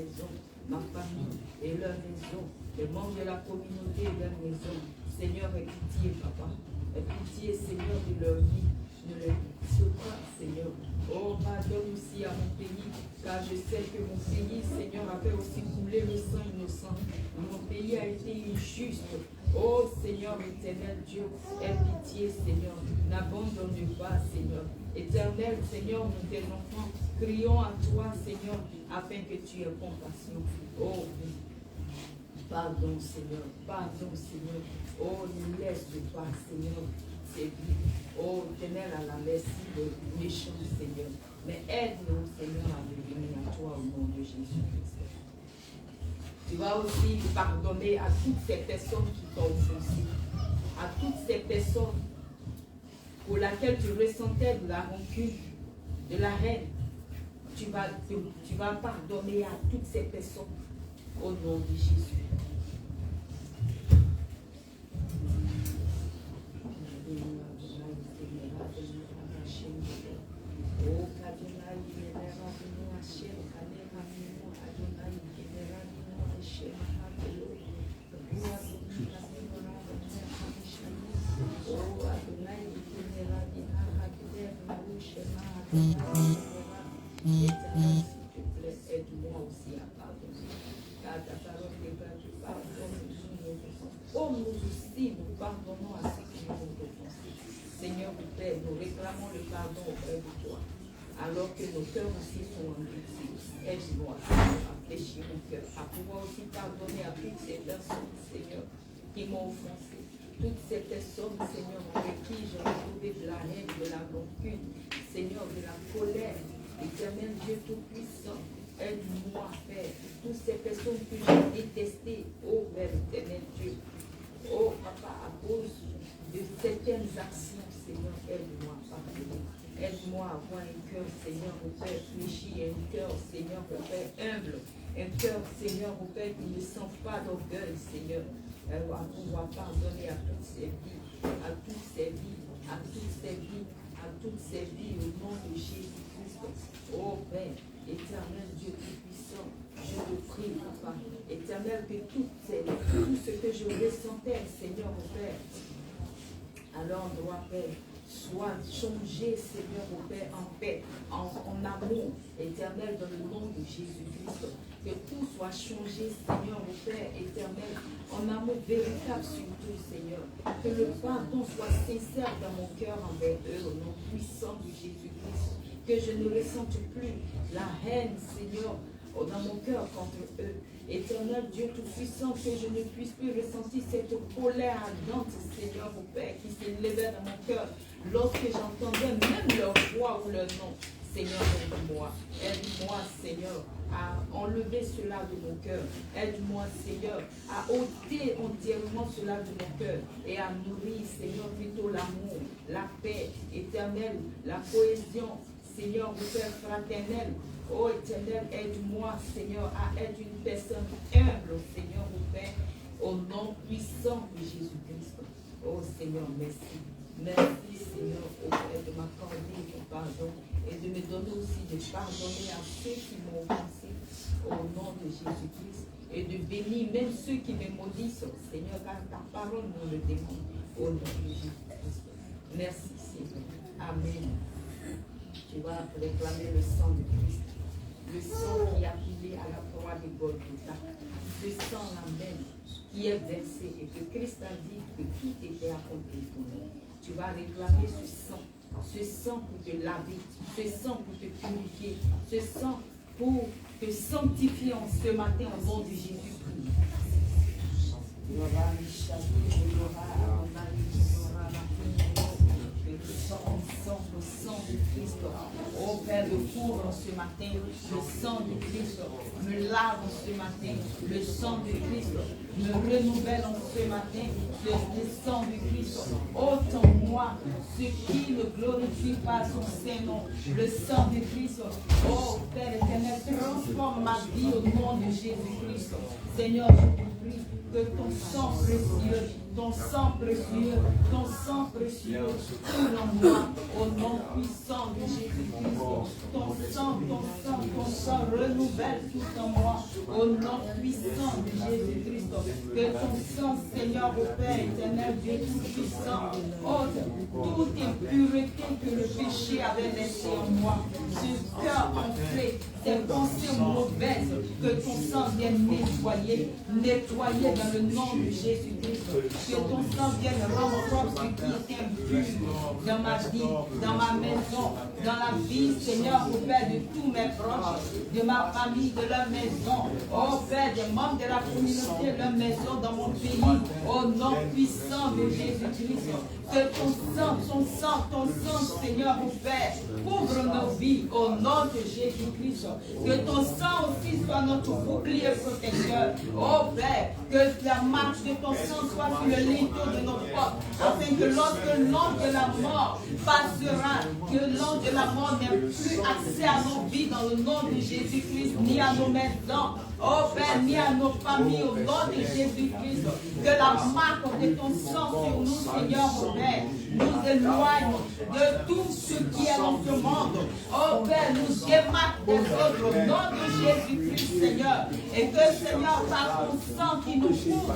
maison, ma famille et leur maison, les membres de la communauté et leur maison. Seigneur, aie pitié, papa. Aie pitié, Seigneur, de leur vie. Ne les pitié pas, Seigneur. Oh, pardonne aussi à mon pays, car je sais que mon pays, Seigneur, avait aussi coulé le sang innocent. Mon pays a été injuste. Oh, Seigneur, éternel Dieu, aie pitié, Seigneur. N'abandonne pas, Seigneur. Éternel, Seigneur, nous tes enfants, crions à toi, Seigneur, afin que tu aies compassion. Oh, pardon, Seigneur. Pardon, Seigneur. Oh, ne laisse pas, Seigneur. Oh, Éternel, à la merci des méchants, Seigneur. Mais aide-nous, Seigneur, à revenir à toi au nom de Jésus-Christ. Tu vas aussi pardonner à toutes ces personnes qui t'ont offensé, à toutes ces personnes pour lesquelles tu ressentais de la rancune, de la haine. Tu vas pardonner à toutes ces personnes au nom de Jésus. Aide-moi aussi à pardonner. Car ta parole déclare que pardonne-nous. Oh, nous aussi, nous pardonnons à ceux qui nous ont offensés. Seigneur, nous Père, nous réclamons le pardon auprès de toi. Alors que nos cœurs aussi sont endurcis. Aide-moi à fléchir mon cœur, à pouvoir aussi pardonner à toutes ces personnes, Seigneur, qui m'ont offensé. Toutes ces personnes, Seigneur, avec qui j'ai retrouvé de la haine, de la rancune, Seigneur, de la colère. Éternel Dieu Tout-Puissant, aide-moi, Père. Toutes ces personnes que j'ai détestées, oh Père éternel Dieu. Oh Papa, à cause de certaines actions, Seigneur, aide-moi à pardonner. Aide-moi à avoir un cœur, Seigneur, au Père fléchi, un cœur, Seigneur, au Père humble. Un cœur, Seigneur, au Père qui ne sent pas d'orgueil, Seigneur. À pouvoir pardonner à toutes ces vies, à toutes ces vies, à toutes ces vies, à toutes ces vies, au nom de Jésus-Christ. Oh Père, éternel Dieu Tout-Puissant, je te prie, Papa, éternel, que tout ce que je ressentais, Seigneur, au Père, à l'endroit, Père, soit changé, Seigneur, au Père, en paix, en amour, éternel, dans le nom de Jésus-Christ. Que tout soit changé, Seigneur, au Père éternel, en amour véritable surtout, Seigneur. Que le pardon soit sincère dans mon cœur envers eux, au nom puissant de Jésus-Christ. Que je ne ressente plus la haine, Seigneur, dans mon cœur contre eux. Éternel Dieu Tout-Puissant, que je ne puisse plus ressentir cette colère ardente, Seigneur, au Père, qui s'élevait dans mon cœur lorsque j'entendais même leur voix ou leur nom. Seigneur, aide-moi. Aide-moi, Seigneur, à enlever cela de mon cœur. Aide-moi, Seigneur, à ôter entièrement cela de mon cœur et à nourrir, Seigneur, plutôt l'amour, la paix éternelle, la cohésion, Seigneur, mon Père fraternel. Oh éternel, aide-moi, Seigneur, à être une personne humble, Seigneur, mon Père, au nom puissant de Jésus-Christ. Oh Seigneur, merci. Merci, Seigneur, au Père, de m'accorder ton pardon et de me donner aussi de pardonner à ceux qui m'ont offensé au nom de Jésus-Christ et de bénir même ceux qui me maudissent, Seigneur, car ta parole nous le demande au nom de Jésus-Christ. Merci, Seigneur. Amen. Tu vas réclamer le sang de Christ, le sang qui a coulé à la croix de Golgotha, ce sang la même qui est versé et que Christ a dit que tout était accompli pour nous. Tu vas réclamer ce sang pour te laver, ce sang pour te purifier, ce sang pour te sanctifier en ce matin au nom de Jésus-Christ. Le sang de Christ, oh Père, me couvre ce matin, le sang de Christ me lave ce matin, le sang de Christ me renouvelle ce matin, le sang de Christ ôte en moi ce qui ne glorifie pas son Saint-Nom, le sang de Christ, oh Père éternel, transforme ma vie au nom de Jésus-Christ. Seigneur, je te prie que ton sang précieux, ton sang précieux, ton sang précieux, coule en moi, au nom puissant de Jésus-Christ. Ton sang ton sang renouvelle tout en moi. Au nom puissant de Jésus-Christ, que ton sang, Seigneur, au Père éternel, Dieu tout-puissant, ôte toute impureté que le péché avait laissé en moi. Ce cœur enflé, ces pensées mauvaises, que ton sang vienne nettoyer dans le nom de Jésus-Christ. Que ton sang vienne rendre propre ce qui est impur dans ma vie, dans ma maison, dans la vie, Seigneur, au Père, de tous mes proches, de ma famille, de leur maison, au Père, des membres de la communauté, de leur maison, dans mon pays, au nom puissant de Jésus-Christ. Que ton sang, Seigneur, au Père, couvre nos vies, au nom de Jésus-Christ. Que ton sang aussi soit notre bouclier protecteur. Oh Père, que la marche de ton sang soit sur le linteau de nos portes, afin que lorsque l'ange de la mort passera, que l'ange de la mort n'ait plus accès à nos vies dans le nom de Jésus-Christ, ni à nos maisons, oh Père, ni à nos familles, au nom de Jésus-Christ. Que la marque de ton sang sur nous, Seigneur, oh Père, nous éloigne de tout ce qui est dans ce monde. Oh Père, nous démarque des autres au nom de Jésus-Christ, Seigneur. Et que, Seigneur, par ton sang qui nous couvre,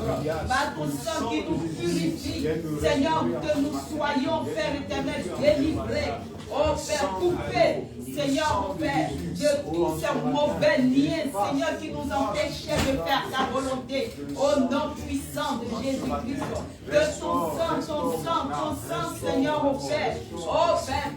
par ton sang qui nous purifie, Seigneur, que nous soyons, Père éternel, délivrés. Oh Père, coupé, Seigneur, oh Père, de tous ces mauvais liens, Seigneur, qui nous empêchaient de faire ta volonté. Au nom puissant de Jésus-Christ, que ton sang, Seigneur, oh Père,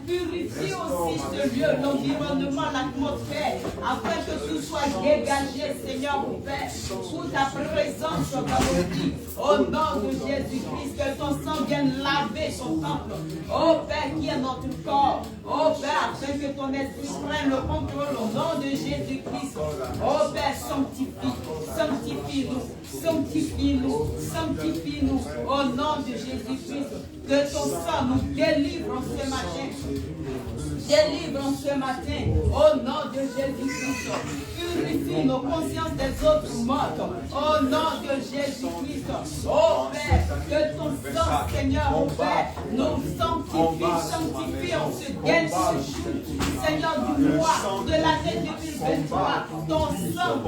purifie aussi ce lieu, l'environnement, l'atmosphère, afin que tout soit dégagé, Seigneur, oh Père, sous ta présence dans nos vies. Au nom de Jésus-Christ, que ton sang vienne laver ton temple. Oh Père, qui est notre corps. Oh Père, afin que ton esprit prenne le contrôle au nom de Jésus-Christ. Oh Père, sanctifie-nous, au nom de Jésus-Christ. Que ton sang nous délivre en ce matin. Au nom de Jésus-Christ. Purifie nos consciences des autres mortes, au nom de Jésus-Christ. Oh Père, que ton sang, Seigneur, oh Père, nous sanctifie en ce dernier jour, Seigneur, du mois, de l'année 2023. Ton sang, oh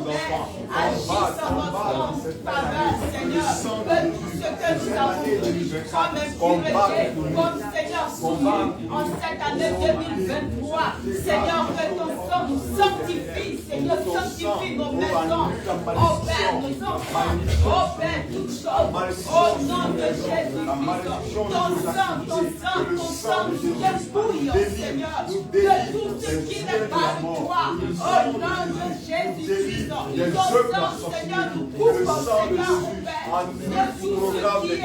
Père, agisse en notre faveur, Seigneur. Que tout ce que nous avons vu comme impureté, comme Seigneur soumis en cette année 2023, Seigneur, que ton sang nous sanctifie, Seigneur, sanctifie nos maisons, oh Père, nos enfants, oh Père, toutes choses, au nom de Jésus-Christ. Ton sang nous dépouille, Seigneur, de tout ce qui n'est pas de toi, au nom de Jésus-Christ. Ton sang, Seigneur, nous couvre, Seigneur, oh Père, de tout ce qui est,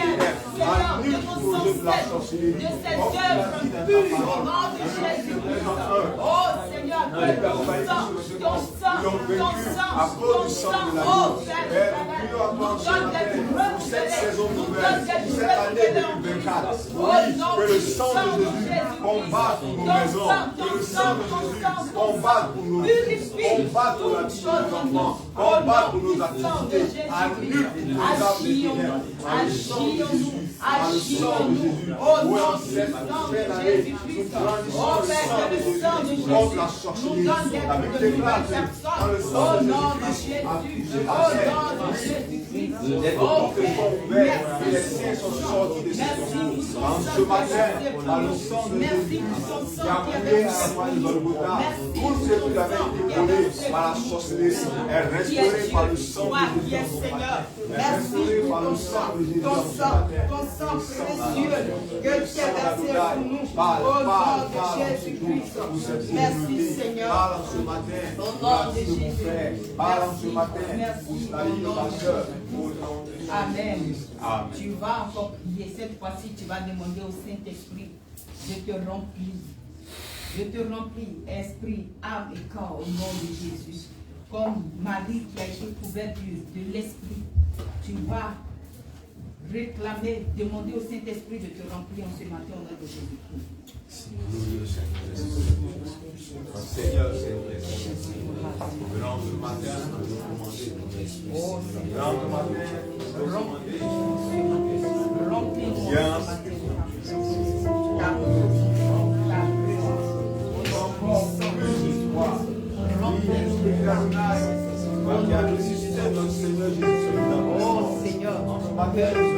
Seigneur, de nos ancêtres, de cette œuvre pure, au nom de Jésus-Christ. Oh Seigneur, que ton sang, oh Père, nous donne d'être renouvelés, nous donne d'être renouvelés en Christ. Au nom que le sang de Jésus combat pour nos maisons, que le sang de Jésus combat pour nos vies, combat pour la vie de nos enfants, combat pour nos activités, annule nos âmes de ténèbres, agissons-nous, au nom puissant de Jésus-Christ. Oh Père, que le sang de Jésus nous donne d'être de nouvelles personnes, au nom de Jésus, au nom de Jésus-Christ. Oh Père, merci pour ce matin, par le sang de Jésus, qui a coulé à la croix de Golgotha, tout ce qui avait été volé par la sorcellerie est restauré par le sang de Jésus. Merci pour ton sang précieux que tu as versé pour nous, au nom de Jésus-Christ. Merci Seigneur, au nom de Jésus. Merci au nom de Jésus. Amen. Tu vas encore prier. Cette fois-ci, tu vas demander au Saint-Esprit de te remplir. Je te remplis, esprit, âme et corps, au nom de Jésus. Comme Marie qui a été couverte de l'Esprit, tu vas réclamer, demander au Saint-Esprit de te remplir en ce matin au nom de Jésus-Christ. Seigneur, grand ce matin, nous demandons grand ce matin, nous demandons Jésus,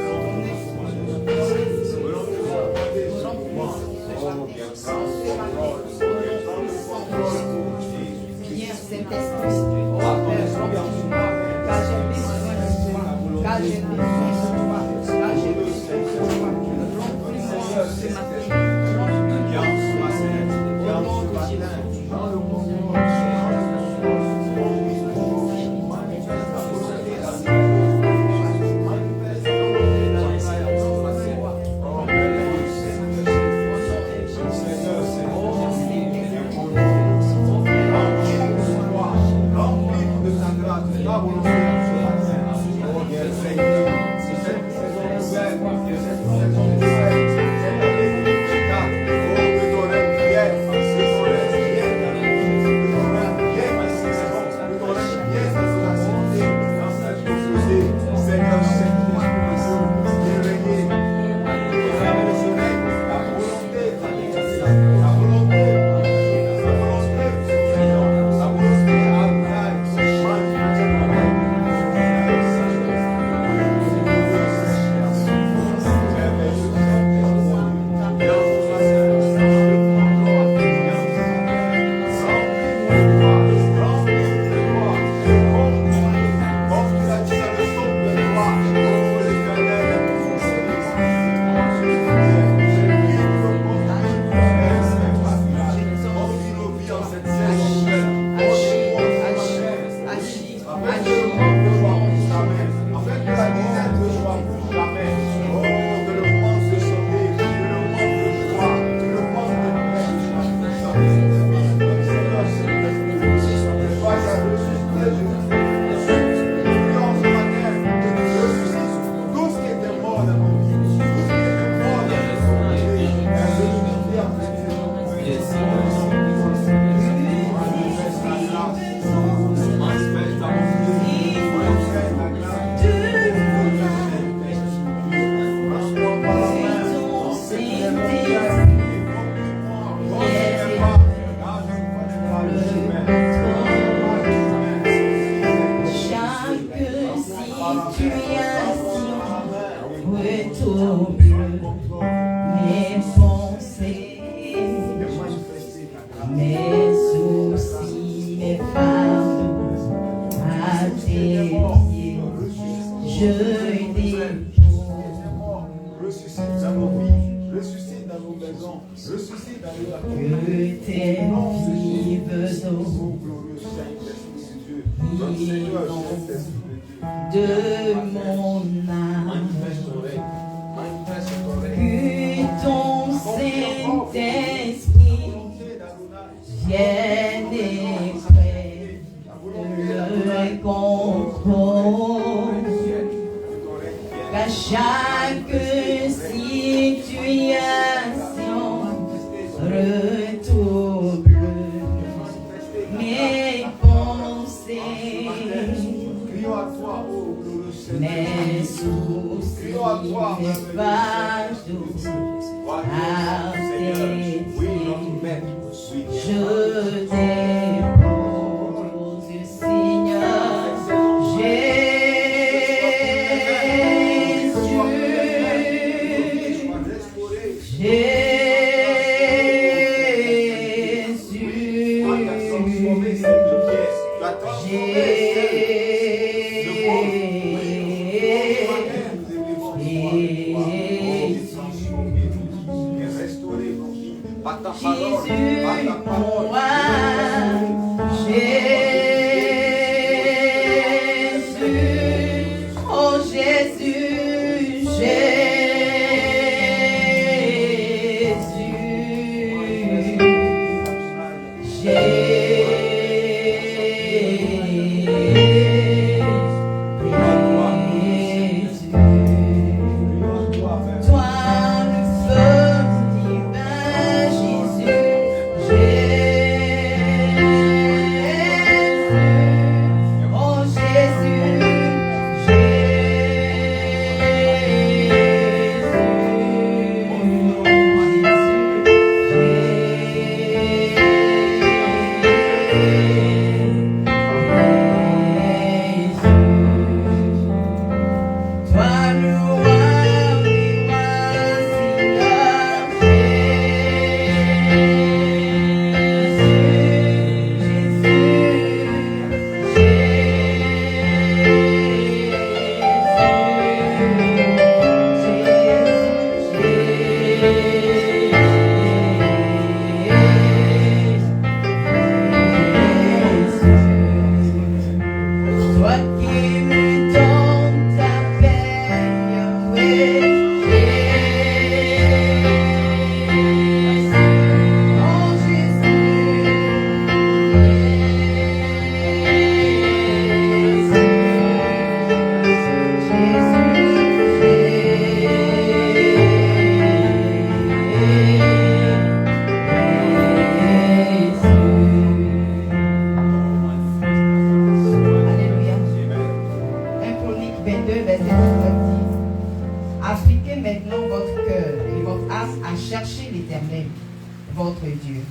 Dieu.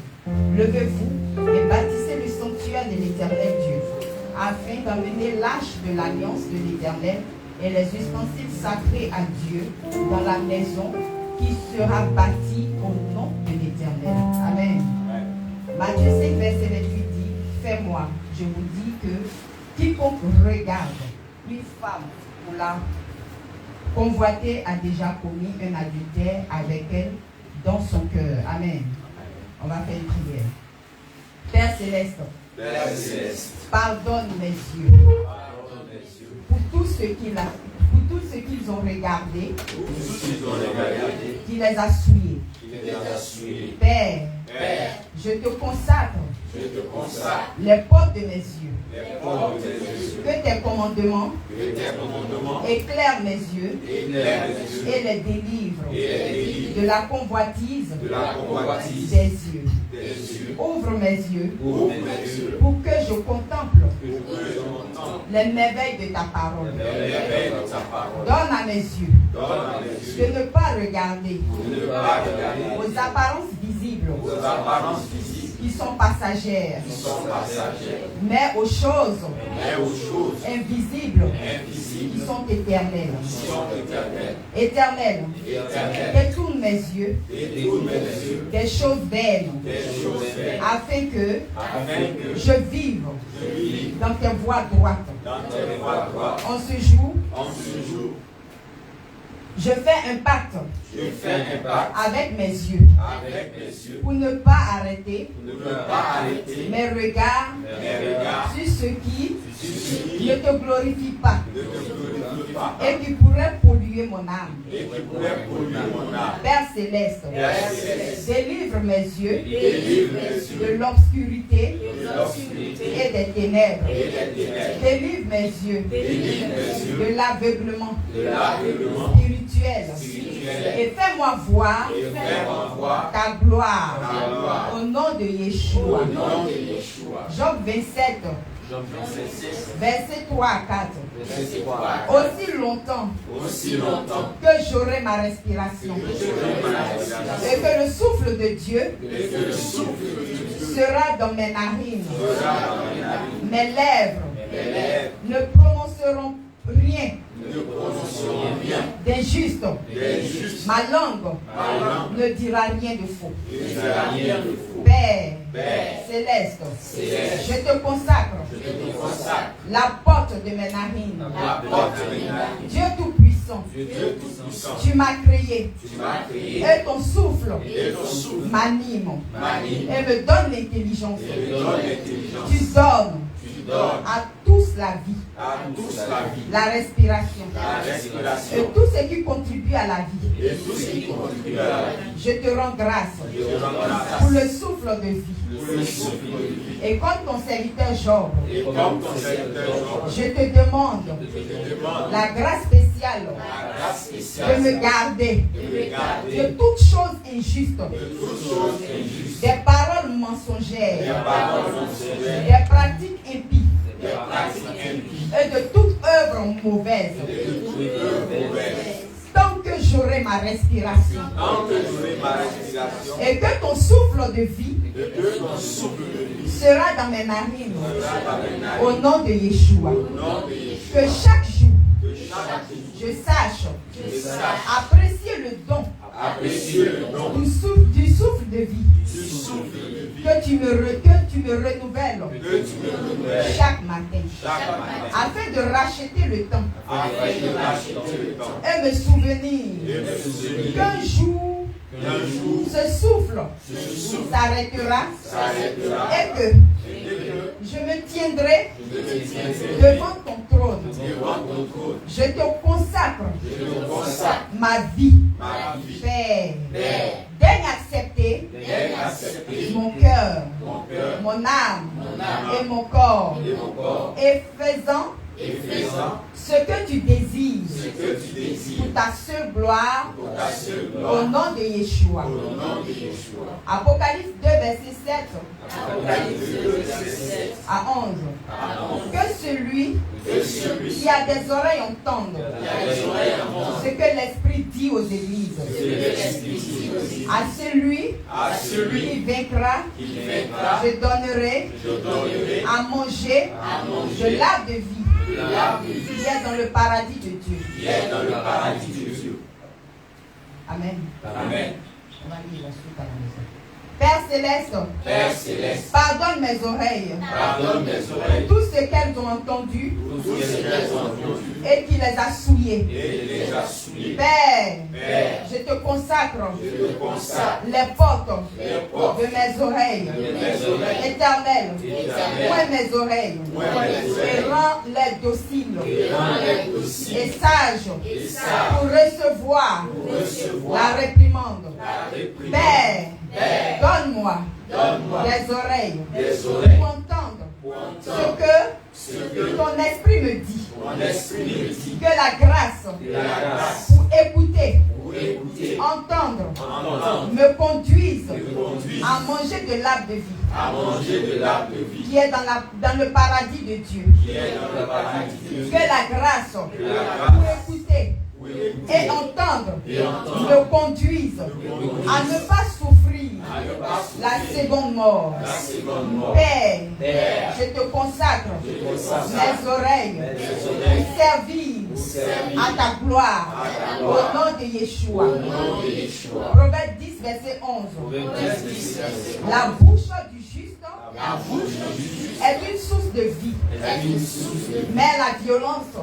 Levez-vous et bâtissez le sanctuaire de l'Éternel Dieu, afin d'emmener l'arche de l'alliance de l'Éternel et les ustensiles sacrés à Dieu dans la maison qui sera bâtie au nom de l'Éternel. Amen. Matthieu 5, verset 28 dit, fais-moi, je vous dis que quiconque regarde une femme pour la convoiter a déjà commis un adultère avec elle dans son cœur. Amen. On va faire une prière. Père Céleste, pardonne mes yeux pour tout ce qu'ils ont regardé, qui les a souillés. Père, je te consacre les portes de mes yeux. Que tes commandements éclairent mes yeux et les délivrent de la convoitise des yeux. Ouvre mes yeux pour que je contemple les merveilles de ta parole. Donne à mes yeux de ne pas regarder aux apparences visibles qui sont passagères, mais aux choses invisibles qui sont éternelles. Éternel, détourne mes yeux des choses vaines, afin que je vive dans tes voies droites. En ce jour, je fais un pacte avec mes yeux pour ne pas arrêter mes regards sur ce qui ne te glorifie pas et qui pourrait polluer mon âme. Père Céleste, délivre mes yeux de l'obscurité et des ténèbres. Délivre mes yeux de l'aveuglement spirituel et fais-moi voir ta gloire au nom de Yeshua. Job 27, verset 3 à 4. Aussi longtemps que j'aurai ma respiration et que le souffle de Dieu sera dans mes narines, mes lèvres ne prononceront rien d'injuste. Ma langue ne dira rien de faux. Père Céleste, je te consacre la porte de mes narines. Dieu Tout-Puissant, tu m'as créé et ton souffle m'anime et me donne l'intelligence. Tu donnes à tous la vie, la respiration, et tout ce qui contribue à la vie. Je te rends grâce pour le souffle de vie. Et comme ton serviteur Job, je te demande la grâce spéciale de me garder de toutes choses injustes, des paroles mensongères, des pratiques impies et de toute œuvre mauvaise. Tant que j'aurai ma respiration et que ton souffle de vie sera dans mes narines au nom de Yeshua. Que chaque jour je sache apprécier le don du souffle de vie que tu me renouvelles chaque matin afin de racheter le temps et me souvenir qu'un jour ce souffle s'arrêtera et que je me tiendrai devant ton trône. Je te consacre ma vie. Père, daigne accepter mon cœur, mon âme et mon corps, et faisant ce que tu désires pour ta seule gloire au nom de Yeshua. Apocalypse 2, verset 7 à 11. Que celui qui a des oreilles entendre ce que l'Esprit dit aux églises. À celui qui vaincra, je donnerai à manger de l'arbre de vie qui est dans le paradis de Dieu. Amen. On va lire la suite à la maison. Père Céleste, pardonne mes oreilles pour tout ce qu'elles ont entendu et qui les a souillées. Père, je te consacre les portes de mes oreilles. Éternel, ouvre mes oreilles et rends-les dociles et sages pour recevoir la réprimande. Père, donne-moi des oreilles pour entendre ce que ton esprit me dit. Que la grâce pour écouter, entendre, me conduise à manger de l'arbre de vie qui est dans le paradis de Dieu. Que la grâce pour écouter et entendre me conduise à ne pas souffrir la seconde mort. Père, je te consacre mes oreilles pour servir à ta gloire au nom de Yeshua. Proverbe 10, verset 11. La bouche du juste est une source de vie, mais la violence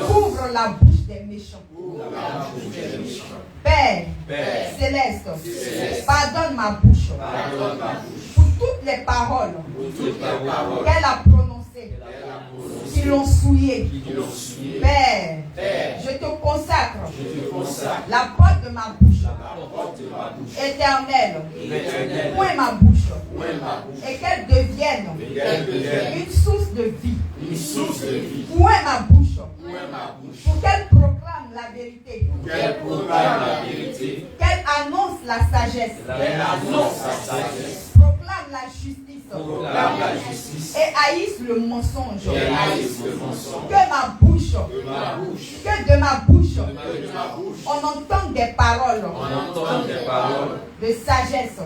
couvre la bouche des méchants. Père Céleste, pardonne ma bouche pour toutes les paroles qu'elle a prononcées qui l'ont souillé. Père, je te consacre la porte de ma bouche. Éternel, ouvre ma bouche et qu'elle devienne une source de vie. Ouvre ma bouche pour qu'elle proclame la vérité. Qu'elle annonce la sagesse. Proclame la justice. Et haïsse le mensonge. Que ma bouche, que de ma bouche, on entende des paroles de sagesse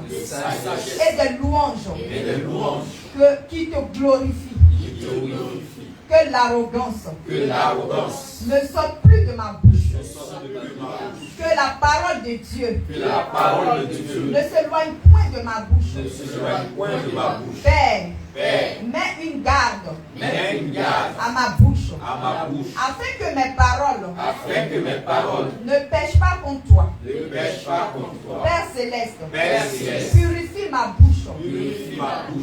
et de louanges qui te glorifient. Que l'arrogance ne sorte plus de ma bouche. Que la parole de Dieu ne s'éloigne point de ma bouche. Père, mets une garde à ma bouche, afin que mes paroles ne pêchent pas contre toi. Père Céleste, purifie ma bouche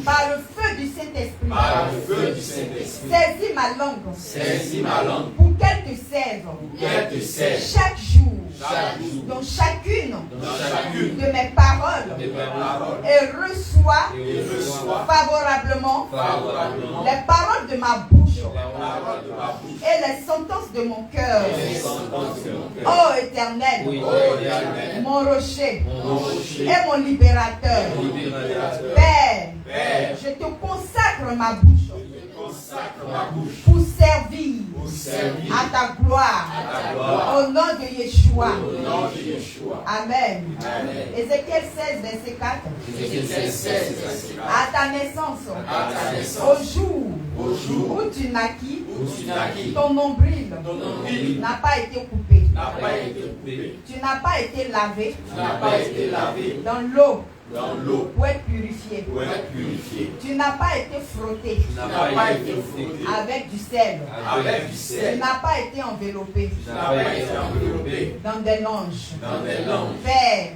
par le feu du Saint-Esprit. Saisis ma langue pour qu'elle te serve chaque jour dans chacune de mes paroles et reçois favorablement les paroles de ma bouche et les sentences de mon cœur. Ô Éternel, mon rocher et mon libérateur. Père, je te consacre ma bouche pour servir à ta gloire au nom de Yeshua. Amen. Ézéchiel 16, verset 4. À ta naissance, au jour où tu naquis, ton nombril n'a pas été coupé. Tu n'as pas été lavé dans l'eau pour être purifié. Tu n'as pas été frotté avec du sel. Tu n'as pas été enveloppé dans des langes. Père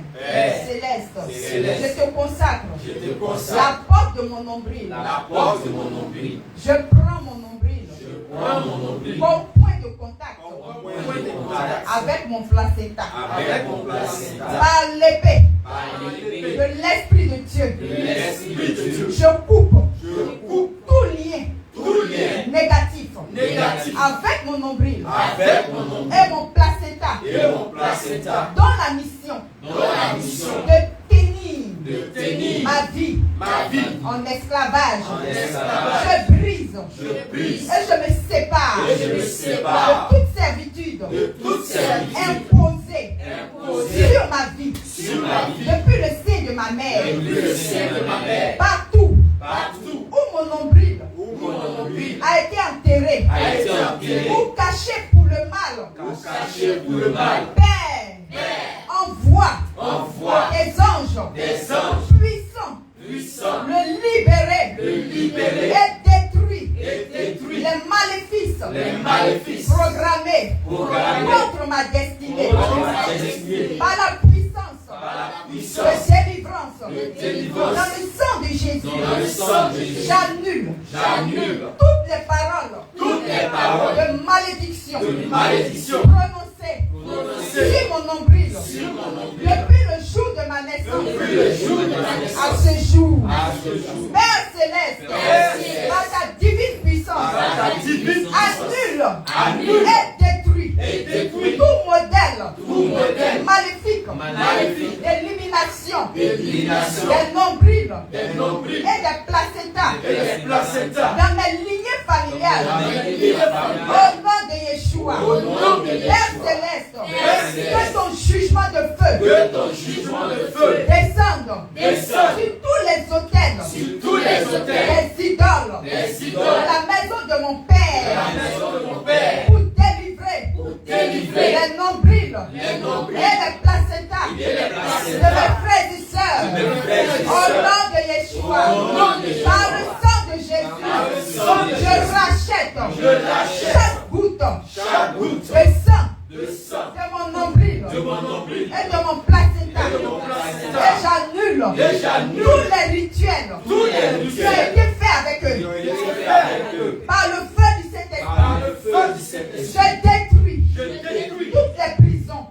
Céleste, je te consacre la porte de mon nombril. Je prends mon nombril comme point de contact avec mon placenta. Par l'épée de l'Esprit de Dieu, je coupe tout lien négatif avec mon nombril et mon placenta dans la mission de tenir ma vie en esclavage. Je brise et je me sépare de toute servitude imposée sur ma vie depuis le sein de ma mère. Partout où mon nombril a été enterré ou caché pour le mal. Père, envoie des anges puissants le libérer et détruire les maléfices programmés contre ma destinée par la puissance de délivrance dans le sang de Jésus. J'annule toutes les paroles de malédiction prononcées sur mon nombril depuis le jour de ma naissance à ce jour. Père céleste, par ta divine puissance, annule et détruit tout modèle maléfique d'élimination des nombrils et des placentas dans mes lignées familiales. Au nom de Yeshua, Père céleste, que ton jugement de feu descende sur tous les hôtels des idoles de la maison de mon Père pour délivrer les nombrils et les placentas de mes frères et sœurs. Au nom de Yeshua, par le sang de Jésus, je rachète chaque goutte de sang de mon nombril et de mon placenta. Et j'annule tous les rituels qui ont été faits avec eux. Par le feu du Saint-Esprit, je détruis toutes les prisons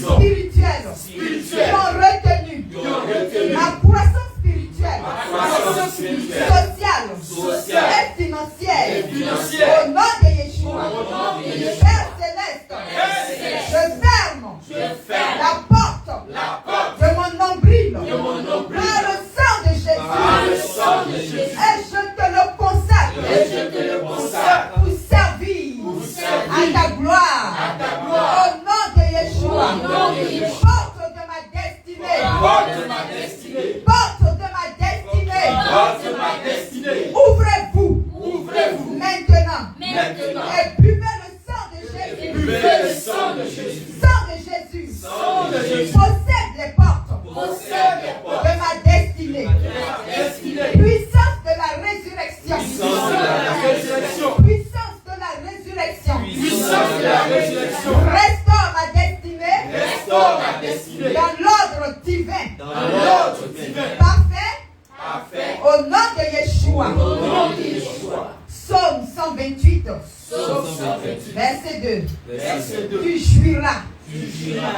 spirituelles qui ont retenu ma croissance spirituelle, sociale et financière. Au nom de Yeshua, Père céleste, je ferme la porte de mon nombril par le sang de Jésus. Et je te le consacre pour servir à ta gloire. Au nom de Yeshua, porte de ma destinée. Ouvrez-vous maintenant et buvez le sang de Jésus. Sang de Jésus. Possède les portes de ma destinée. Puissance de la résurrection. Restaure ma destinée. Dans l'ordre divin. Parfait. Au nom de Yeshua. Psaume 128. Verset 2. Tu jouiras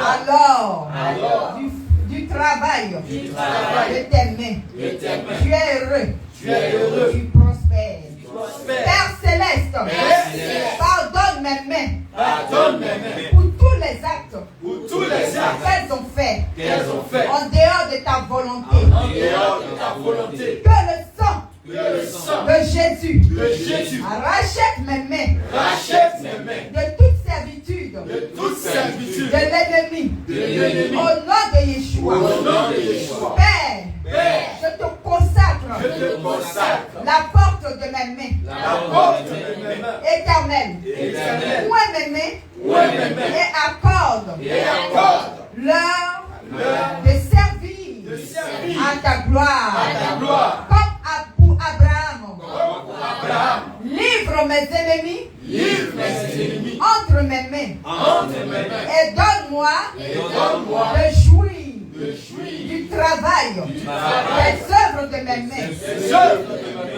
alors du travail de tes mains. Tu es heureux. Tu prospères. Père céleste, pardonne mes mains pour tous les actes qu'elles ont fait en dehors de ta volonté. Que le sang de Jésus rachète mes mains de toute servitude de l'ennemi. Au nom de Yeshua. Père, je te consacre la porte de mes mains éternelle. Ouvre mes mains et accorde l'heure de servir à ta gloire. Comme pour Abraham. Livre mes ennemis entre mes mains. Et donne-moi de jouir du travail des œuvres de mes mains.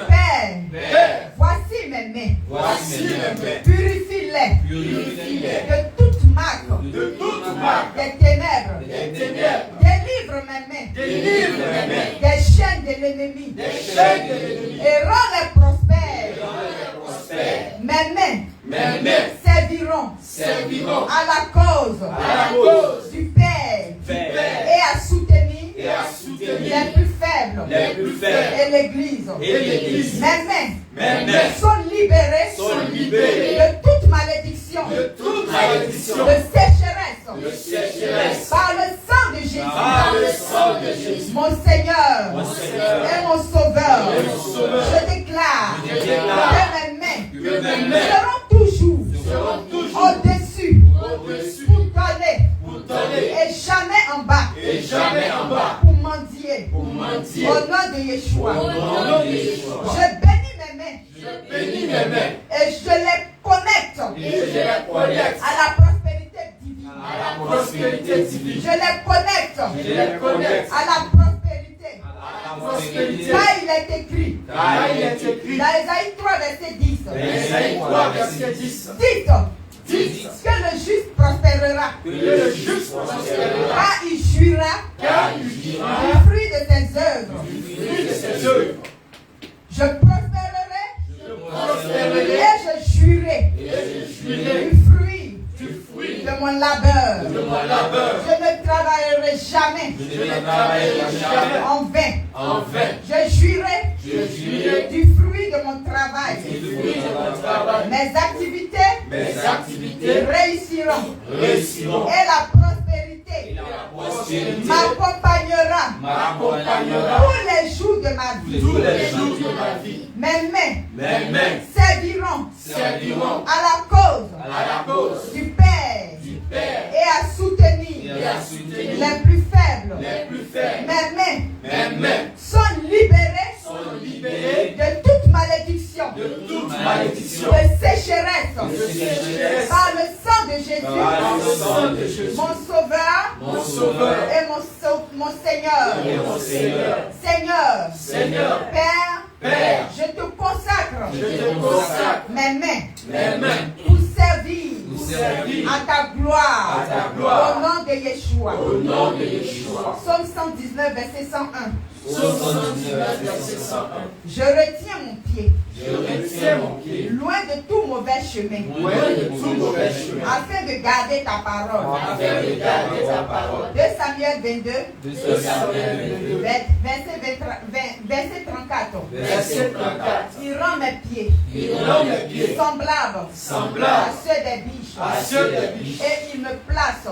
Père, voici mes mains. Purifie-les de toute marque des ténèbres. Délivre mes mains des chaînes de l'ennemi et rends-les prospères. Mes mains serviront à la cause du Père et à soutenir les plus faibles et l'Église. Mes mains sont libérés de toute malédiction, de sécheresse, par le sang de Jésus. Mon Seigneur et mon Sauveur, je déclare que mes mains seront toujours au-dessus pour donner et jamais en bas pour mendier. Au nom de Yeshua, je bénis mes mains et je les connecte à la prospérité divine. Je les connecte à la prospérité. Car il est écrit dans Ésaïe 3 verset 10. Dites que le juste prospérera. Car il jouira du fruit de ses œuvres. Je prospérerai et je jouirai du fruit de mon labeur. Je ne travaillerai jamais en vain. Je jouirai du fruit de mon travail. Mes activités réussiront. Et la prospérité m'accompagnera tous les jours de ma vie. Mes mains serviront à la cause du Père et à soutenir les plus faibles. Mes mains sont libérées de toute malédiction, de sécheresse, par le sang de Jésus, mon Sauveur et mon Seigneur. Seigneur, Père, je te consacre mes mains pour servir à ta gloire, au nom de Yeshua. Psaume 119, verset 101. Je retiens mon pied loin de tout mauvais chemin, afin de garder ta parole. 2 Samuel 22, verset 34. Il rend mes pieds semblables à ceux des biches, et il me place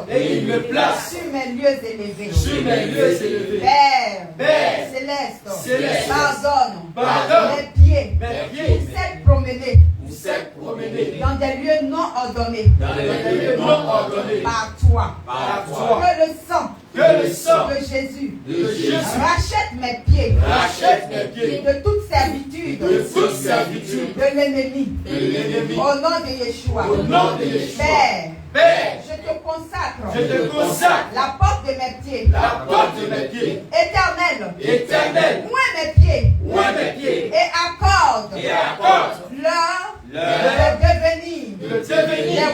sur mes lieux élevés. Père Céleste, pardonne mes pieds pour s'être promenés dans des lieux non ordonnés par toi. Que le sang de Jésus rachète mes pieds de toute servitude de l'ennemi. Au nom de Yeshua. Père, je te consacre la porte de mes pieds. Éternel, oins mes pieds et accorde leur de devenir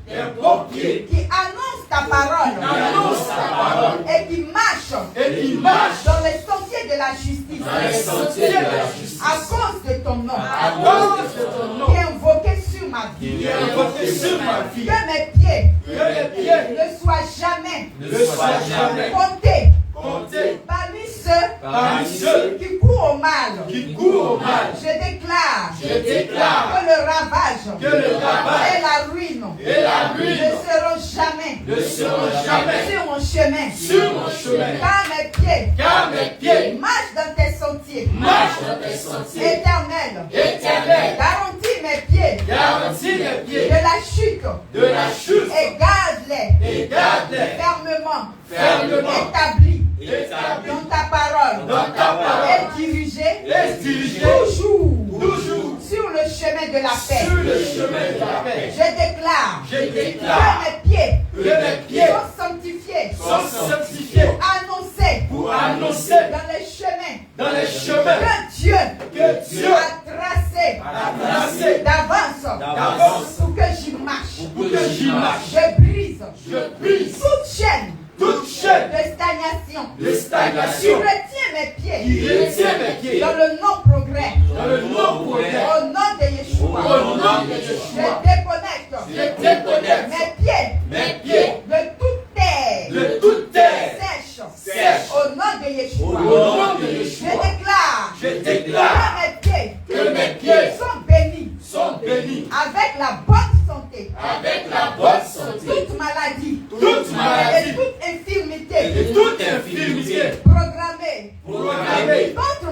des beaux pieds qui annoncent ta parole et qui marchent dans les sentiers de la justice à cause de ton nom qui est invoqué sur ma vie. Que mes pieds ne soient jamais comptés parmi ceux qui courent au mal. Je déclare que le ravage et la ruine ne seront jamais sur mon chemin. Car mes pieds marchent dans tes sentiers. Éternel, garantis mes pieds de la chute et garde-les fermement établis dans ta parole et dirigés toujours sur le chemin de la paix. Je déclare que mes pieds sont sanctifiés pour annoncer dans les chemins que Dieu a tracé d'avance pour que j'y marche. Je brise toute chaîne de stagnation. Tu retiens mes pieds dans le non-progrès. Au nom de Yeshua. Je déconnecte mes pieds de toute terre sèche. Au nom de Yeshua. Je déclare que mes pieds sont bénis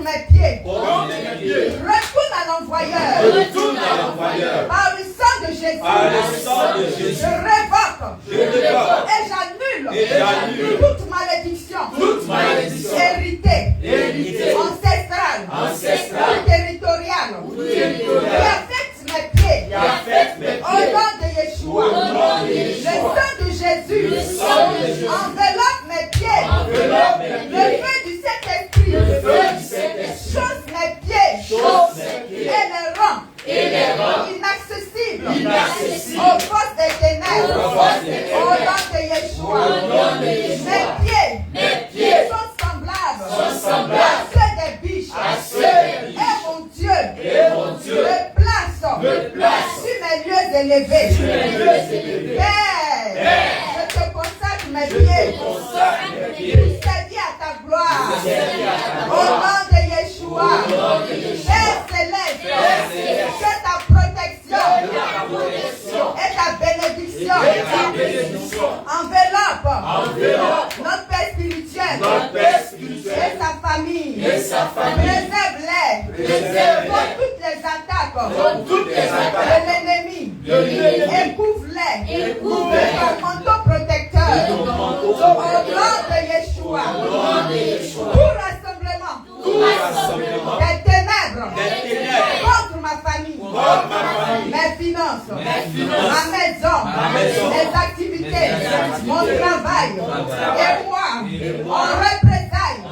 mes pieds. Ordonne mes pieds. Retourne à l'envoyeur. Retourne à l'envoyeur. Par le sang de Jésus. Par le sang de Jésus. Je révoque. Je révoque. Et j'annule. Et j'annule. Toute malédiction. Toute malédiction. Héritée. Héritée. Ancestrale. Ancestrale. Ou territoriale. Ou territoriale. Qui affecte mes pieds. Qui affecte mes pieds. Au nom de Yeshua. Au nom de Yeshua. Le sang de Jésus. Le sang de Jésus. Enveloppe mes pieds. Enveloppe mes Le pieds. feu du Saint-Esprit. Le feu du Saint-Esprit. Chausse mes pieds. Chausse mes pieds. Et les rend. Et les rend. Inaccessibles. Inaccessibles. Aux forces des ténèbres. Aux forces des ténèbres. Au nom de Yeshua. Au nom de Yeshua. Mes pieds sont semblables. À ceux des biches. À ceux des biches. Et mon Dieu. Et mon Dieu. Me place. Sur mes lieux élevés. Sur mes lieux élevés. Père. Je te consacre mes pieds. Pour servir à ta gloire. Au nom de Yeshua. Père céleste. Que ta protection. Et ta bénédiction. Enveloppe. Notre Père spirituel. Et sa famille. Préserve-les. Contre toutes les attaques. De l'ennemi. Couvre-les. Par manteau protecteur. Au nom de Yeshua. Tout rassemblement. Des ténèbres. Contre ma famille. Mes finances. Ma maison. Mes activités. Mon travail. Et moi. En représailles.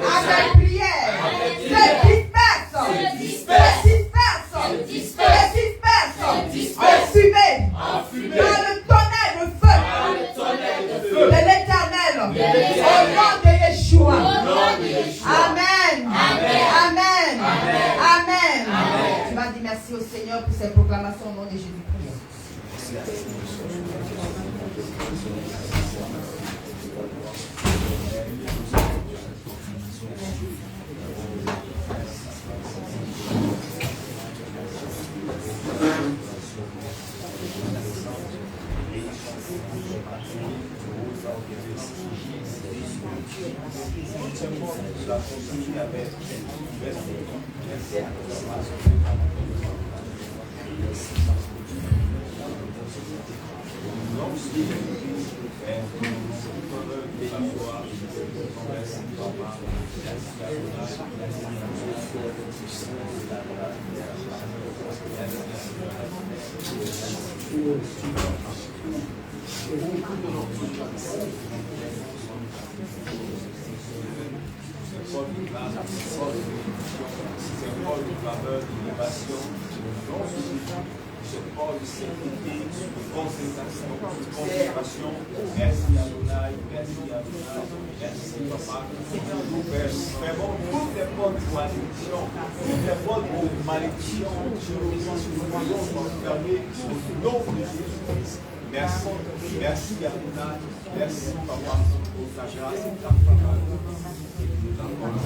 À mes prières. Se disperse. Enfumé. Dans le tonnerre de feu. De l'Éternel. Au nom de Yeshua. Amen. Tu vas dire merci au Seigneur pour ces proclamations au nom de Jésus-Christ. Merci Adonai, merci Papa. Vraiment, toutes les bonnes malédictions, nous voyons s'enfermer au nom de Jésus-Christ. Merci Adonai, merci Papa pour ta grâce et ta parole. Nous t'accordons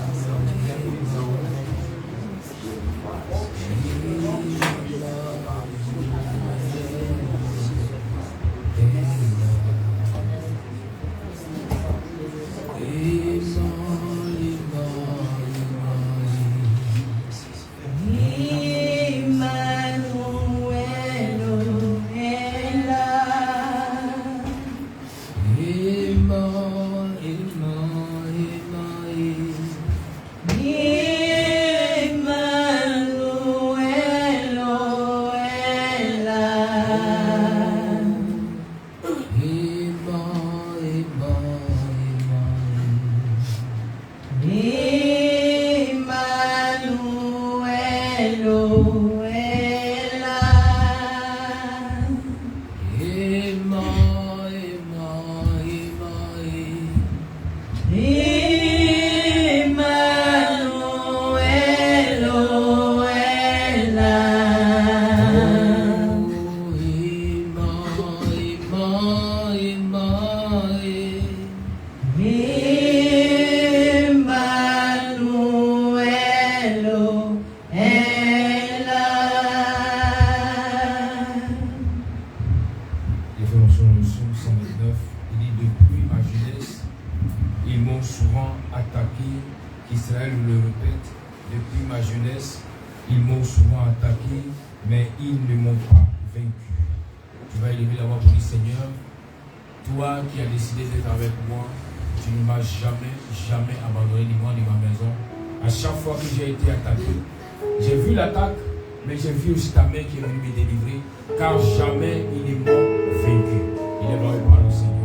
Ils m'ont souvent attaqué, qu'Israël le répète, depuis ma jeunesse, ils m'ont souvent attaqué, mais ils ne m'ont pas vaincu. Tu vas élever la voix pour dire, Seigneur, toi qui as décidé d'être avec moi, tu ne m'as jamais abandonné, ni moi, ni ma maison. À chaque fois que j'ai été attaqué, j'ai vu l'attaque, mais j'ai vu aussi ta main qui est venue me délivrer, car jamais ils ne m'ont vaincu. Il est vrai par le Seigneur.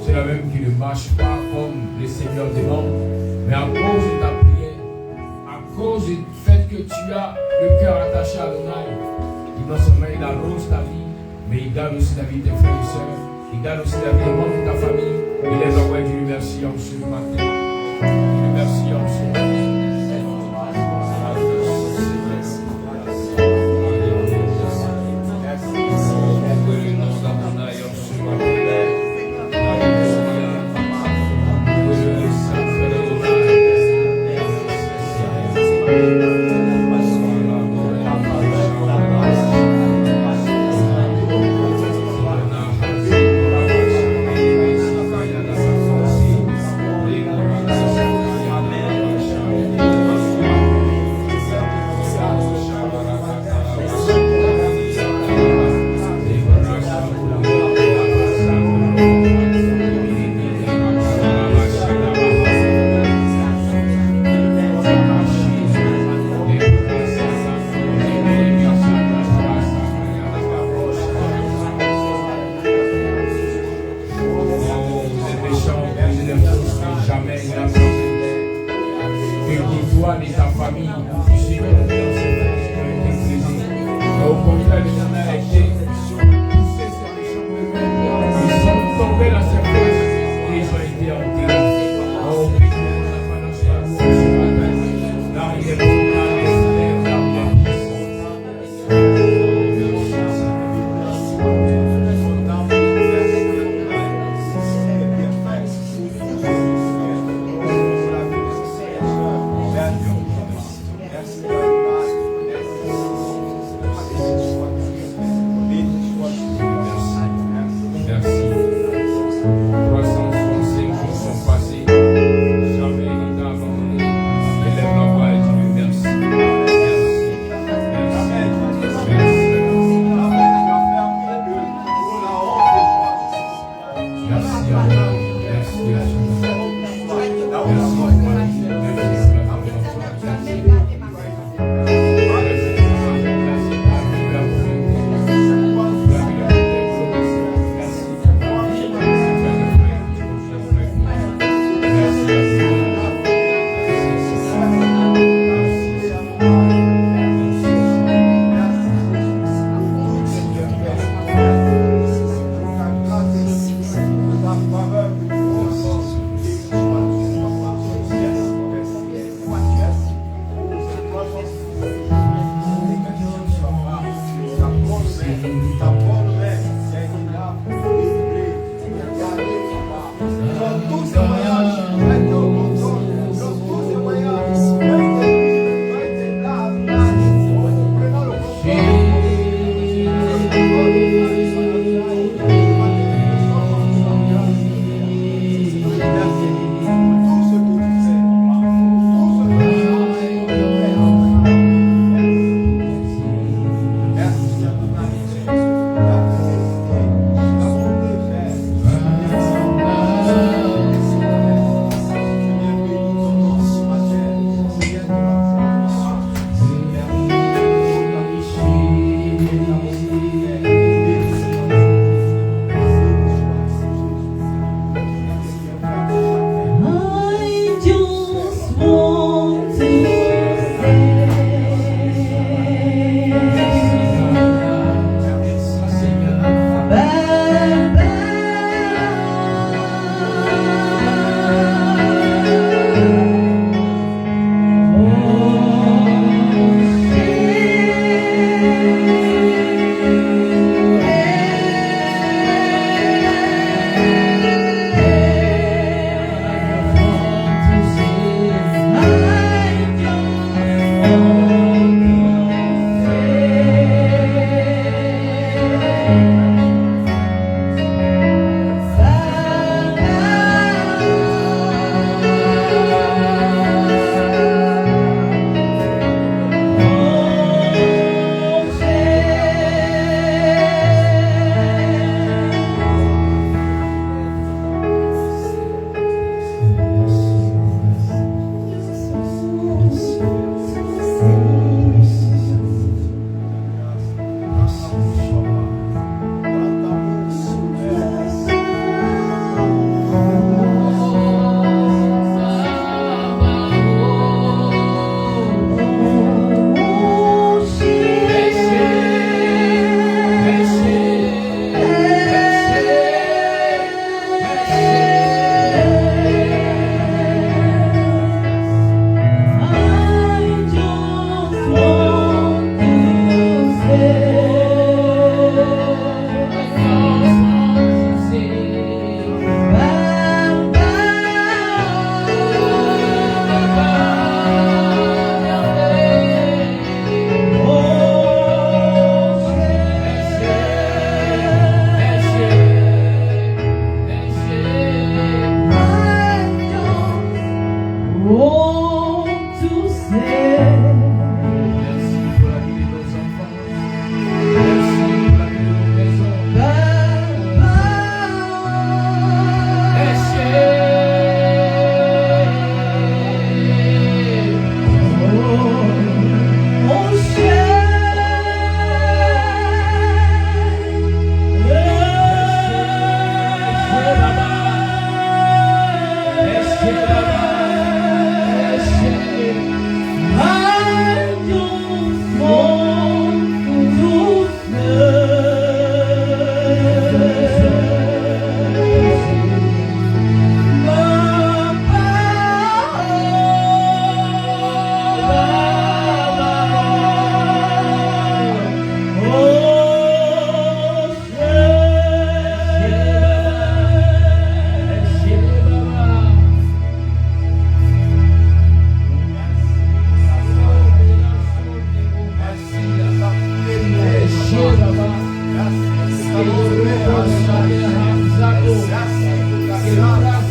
C'est la même qui ne marche pas comme le Seigneur demande. Mais à cause de ta prière, à cause du fait que tu as le cœur attaché à Adonai, non seulement il arrose ta vie, mais il garde aussi la vie de tes frères et sœurs. Il garde aussi la vie des membres de ta famille. Il est envoyé du merci en ce matin. Merci en ce matin. Amen.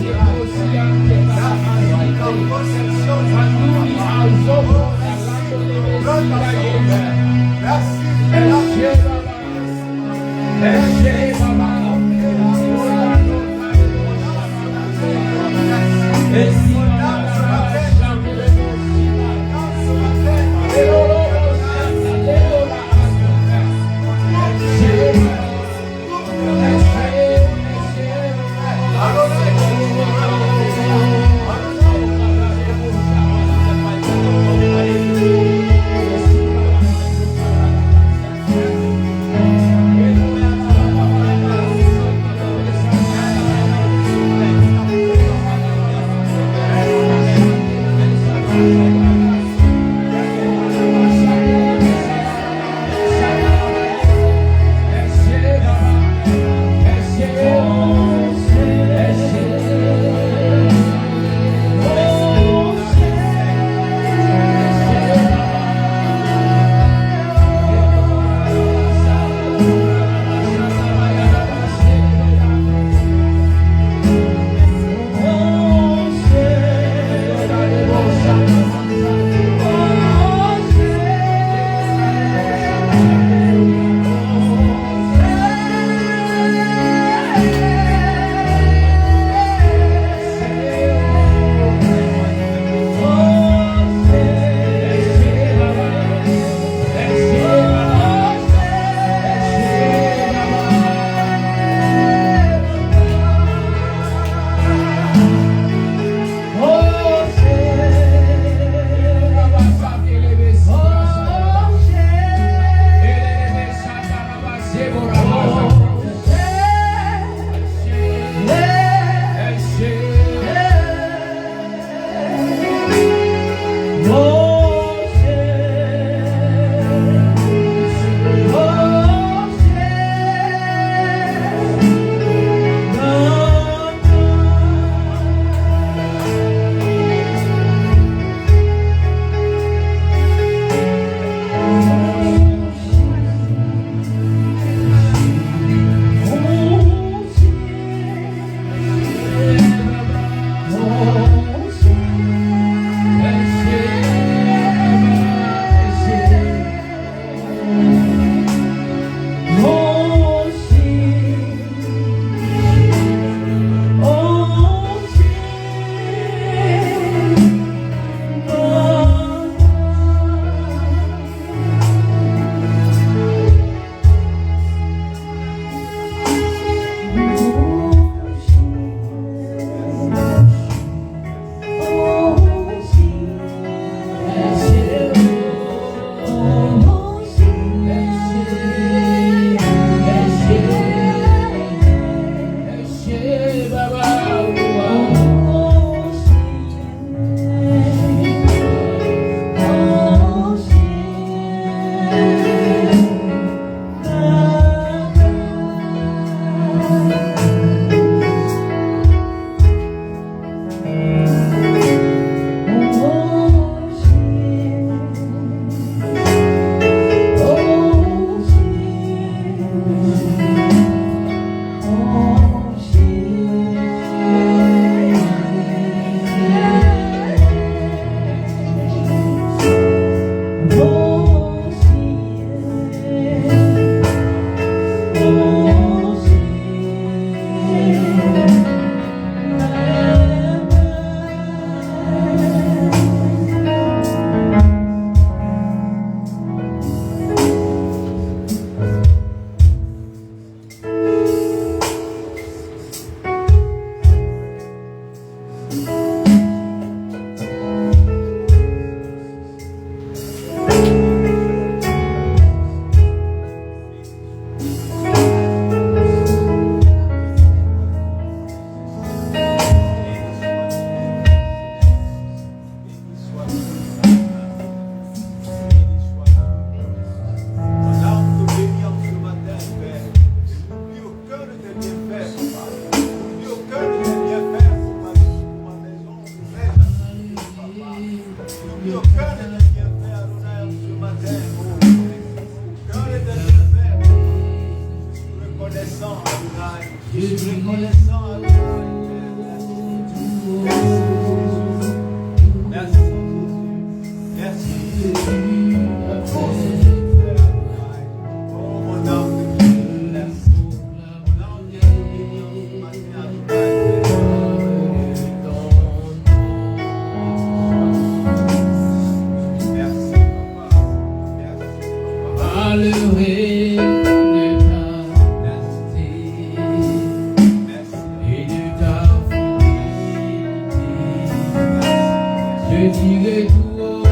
dirai tout haut,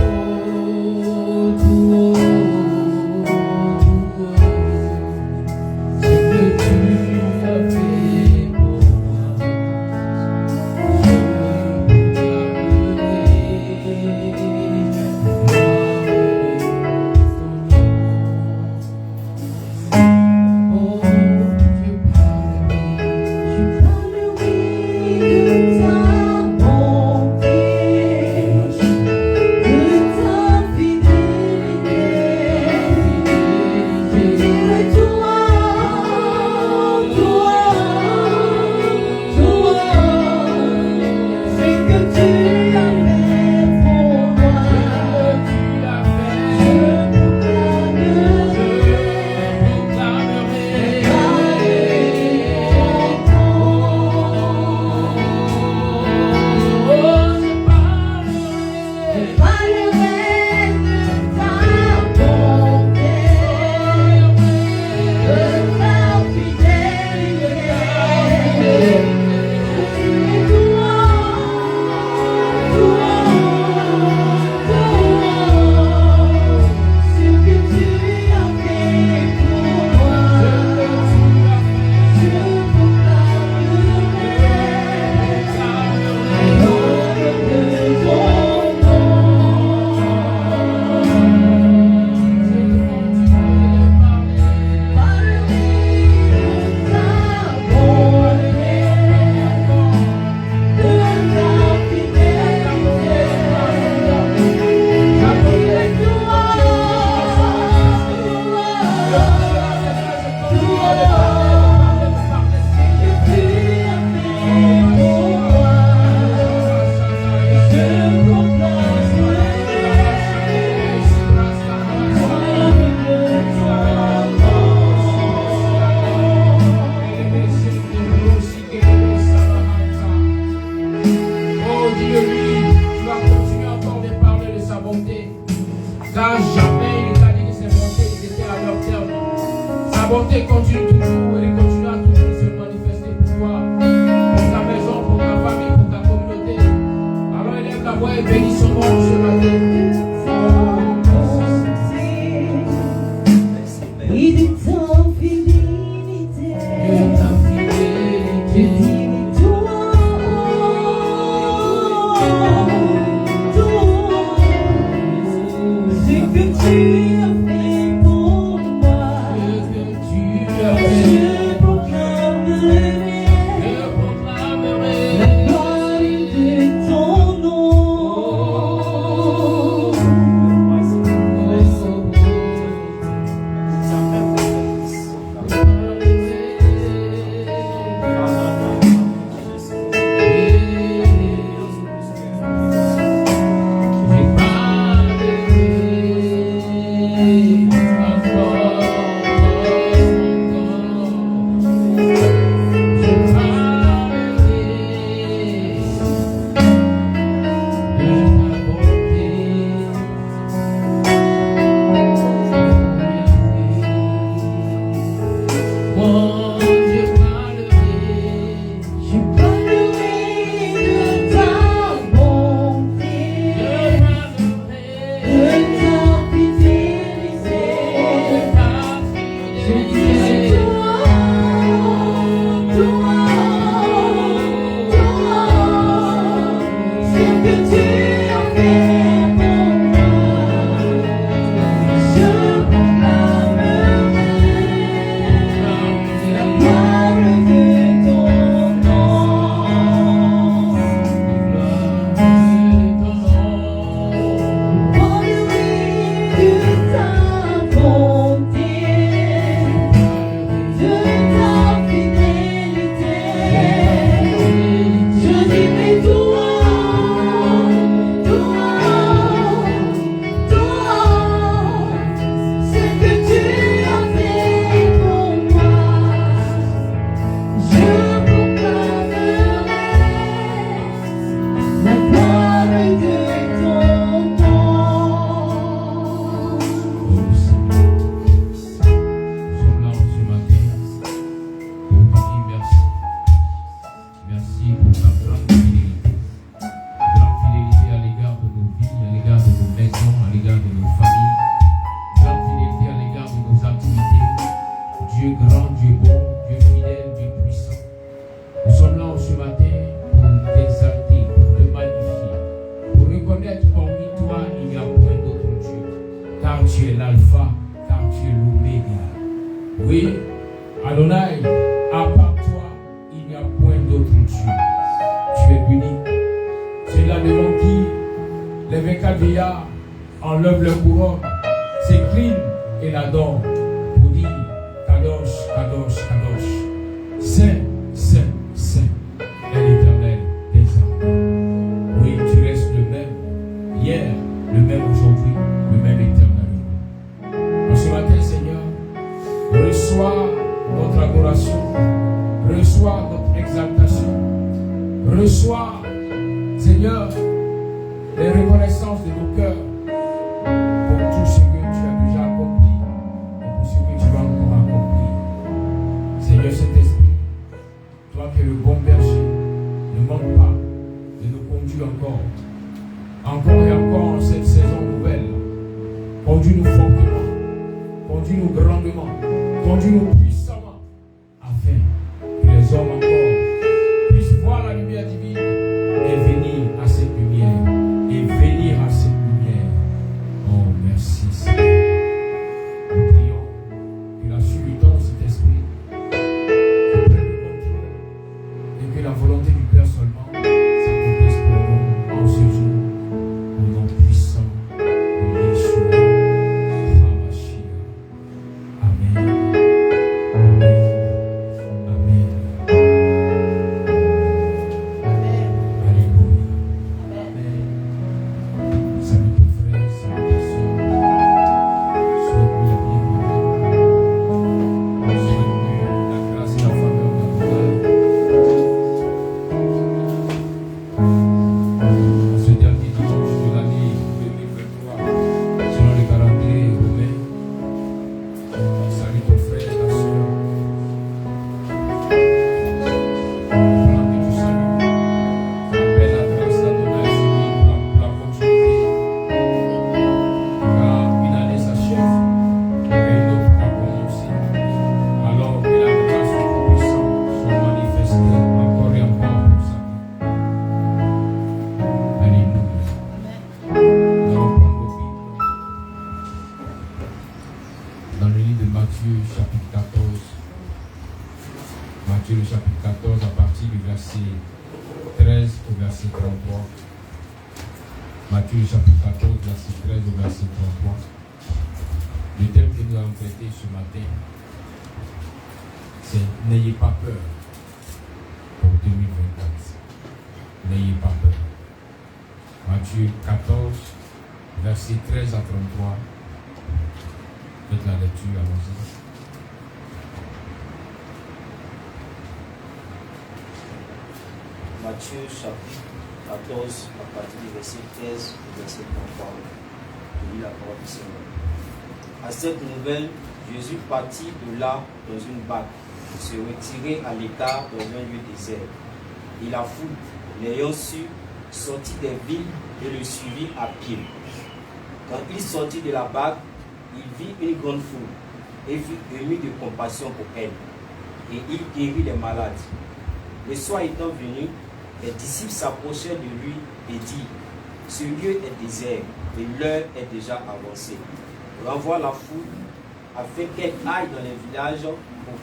tout haut, tout haut, ce que tu as fait pour moi. Je bonté continue toujours et continuera toujours de se manifester pour toi, pour ta maison, pour ta famille, pour ta communauté. Alors élève la voix et bénis son nom ce matin. Et de ta fidélité, ce que tu as fait pour moi, je proclamerai la gloire de ton nom. Merci pour ta grande fidélité à l'égard de nous. quatre vieillards enlèvent leur couronne, s'inclinent et l'adorent pour dire Kadosh, Kadosh, Kadosh. Saint, Saint, Saint est l'Éternel des armées. Oui, tu restes le même, hier, le même aujourd'hui, le même éternellement. En ce matin, Seigneur, reçois notre adoration, reçois notre exaltation, reçois, Seigneur, les reconnaissances de nos cœurs pour tout ce que tu as déjà accompli et pour ce que tu vas encore accomplir. Seigneur Saint-Esprit, toi qui es le bon berger, ne manque pas de nous conduire encore et encore en cette saison nouvelle. Conduis-nous fortement, conduis-nous grandement, conduis-nous puissamment, afin que les hommes encore puissent voir la lumière divine et venir à cette lumière, Oh, merci Seigneur. Nous prions que la suite du temps, cet esprit, que prenne le contrôle et que la volonté du Père seulement s'accomplisse pour nous en ce jour, au nom puissant de Yeshua HaMashiach. Amen. Amen. Amen. Alléluia. Amen. Salut ton frère, salut ta soeur. Souhaite-lui la bienvenue. Souhaite-lui la grâce et la faveur d'Adonai. En ce dernier dimanche de l'année 2023, selon le calendrier romain, salut ton frère, ta soeur. Pendant que tu salues, appelle la grâce d'Adonai pour la continuité. Car une année s'achève et une autre a commencé. Alors que la grâce du Tout-Puissant soit manifestée encore et encore pour sa vie. Alléluia. Nous allons prendre nos Bibles dans le livre de Matthieu, chapitre 14. Matthieu, le chapitre 14, à partir du verset 13 au verset 33. Matthieu, le chapitre 14, verset 13 au verset 33. Le thème que nous allons traiter ce matin, c'est N'ayez pas peur pour 2024. N'ayez pas peur. Matthieu 14, verset 13 à 33. Faites la lecture, allons-y. Matthieu chapitre 14, à partir du verset 13 au verset 33. Je lis la parole du Seigneur. À cette nouvelle, Jésus partit de là dans une barque pour se retirer à l'écart dans un lieu désert. Et la foule, l'ayant su, sortit des villes et le suivit à pied. Quand il sortit de la barque, il vit une grande foule et fut ému de compassion pour elle. Et il guérit les malades. Le soir étant venu, les disciples s'approchèrent de lui et dirent: ce lieu est désert et l'heure est déjà avancée. Renvoie la foule afin qu'elle aille dans les villages pour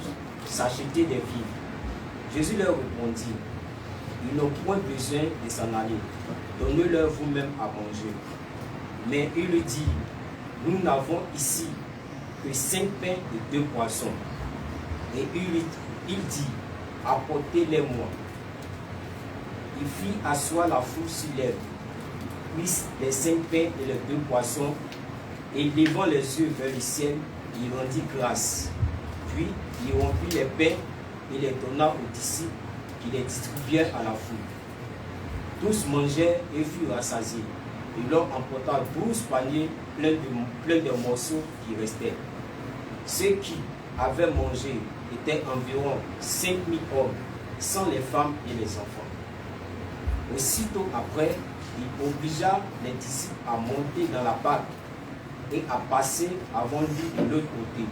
s'acheter des vivres. Jésus leur répondit: ils n'ont point besoin de s'en aller. Donnez-leur vous-même à manger. Mais il lui dit: nous n'avons ici que 5 pains et 2 poissons. Et il dit: apportez-les-moi. Il fit asseoir la foule sur l'herbe, puis les 5 pains et les 2 poissons, et levant les yeux vers le ciel, il rendit grâce. Puis il rompit les pains et les donna aux disciples qui les distribuèrent à la foule. Tous mangèrent et furent rassasiés. Et l'on emporta 12 paniers pleins de morceaux qui restaient. Ceux qui avaient mangé étaient environ 5000 hommes, sans les femmes et les enfants. Aussitôt après, il obligea les disciples à monter dans la barque et à passer avant lui de l'autre côté,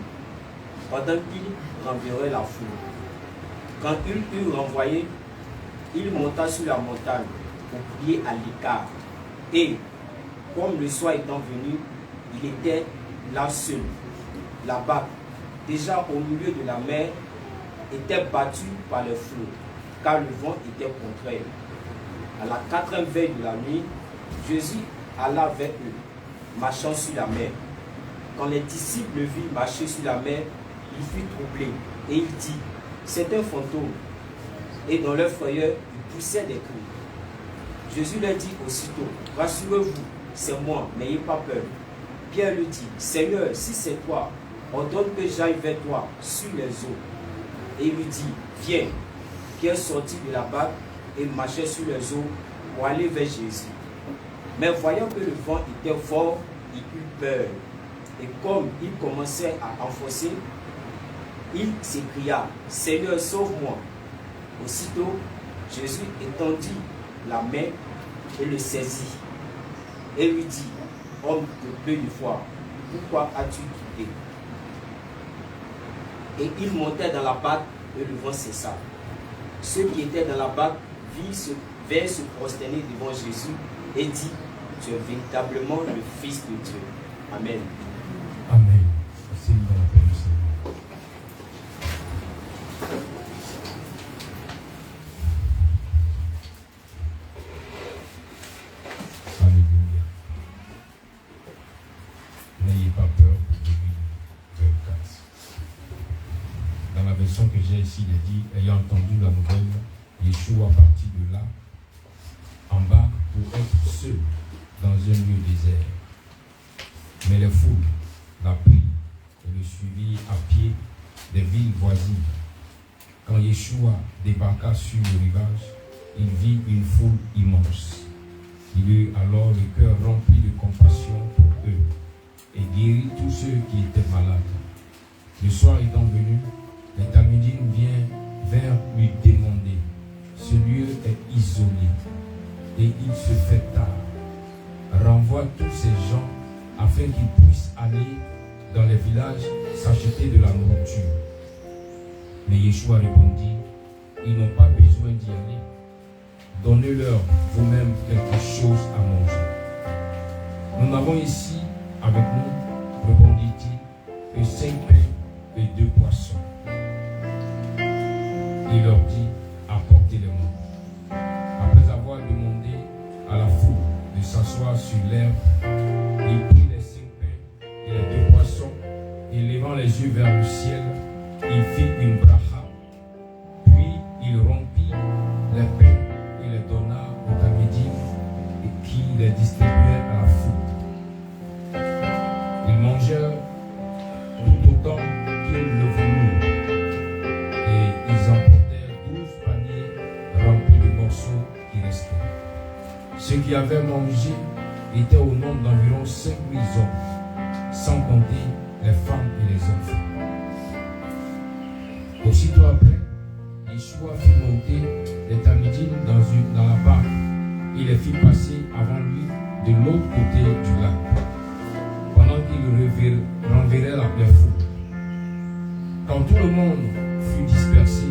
pendant qu'il renverrait la foule. Quand il eut renvoyé, il monta sur la montagne pour prier à l'écart. Et, comme le soir étant venu, il était là seul. La barque, déjà au milieu de la mer, était battue par les flots, car le vent était contraire. À la 4e veille de la nuit, Jésus alla vers eux, marchant sur la mer. Quand les disciples le virent marcher sur la mer, il fut troublé et il dit, c'est un fantôme. Et dans leur frayeur, ils poussaient des cris. Jésus leur dit aussitôt, rassurez-vous, c'est moi, n'ayez pas peur. Pierre lui dit, Seigneur, si c'est toi, ordonne que j'aille vers toi sur les eaux. Et il lui dit, viens. Pierre sortit de la barque et marchait sur les eaux pour aller vers Jésus. Mais voyant que le vent était fort, il eut peur. Et comme il commençait à enfoncer, il s'écria, Seigneur, sauve-moi. Aussitôt, Jésus étendit la main et le saisit. Et lui dit, homme de peu de foi, pourquoi as-tu douté? Et il montait dans la barque et le vent cessa. Ceux qui étaient dans la barque vinrent se prosterner devant Jésus et dit, tu es véritablement le Fils de Dieu. Amen. Amen. Merci dans la paix du Seigneur. Alléluia. N'ayez pas peur pour 2024. Dans la version que j'ai ici, il est dit, ayant entendu la nouvelle, Yeshua partit de là, en bas, pour être seul dans un lieu désert. Mais les foules la prirent et le suivirent à pied des villes voisines. Quand Yeshua débarqua sur le rivage, il vit une foule immense. Il eut alors le cœur rempli de compassion pour eux et guérit tous ceux qui étaient malades. Le soir étant venu, les Talmudim vinrent lui demander. Ce lieu est isolé et il se fait tard. Renvoie tous ces gens afin qu'ils puissent aller dans les villages s'acheter de la nourriture. Mais Yeshua répondit, ils n'ont pas besoin d'y aller. Donnez-leur vous-même quelque chose à manger. Nous n'avons ici avec nous, répondit-il, que 5 pains et 2 poissons. Il leur dit, apportez-les-moi. Après avoir demandé à la foule de s'asseoir sur l'herbe, il prit les 5 pains et les 2 poissons, et levant les yeux vers le ciel, il fit une bracha, puis il rompit les pains et les donna aux Talmudim et qui les distribuait à la foule. Ils mangèrent tout autant qu'ils le voulurent, et ils emportèrent 12 paniers remplis de morceaux qui restaient. Ceux qui avaient mangé étaient au nombre d'environ 5000 hommes, sans compter les femmes et les enfants. Aussitôt après, Yeshua fit monter les Talmudim dans la barque et les fit passer avant lui de l'autre côté du lac, pendant qu'il renverrait la pleine foule. Quand tout le monde fut dispersé,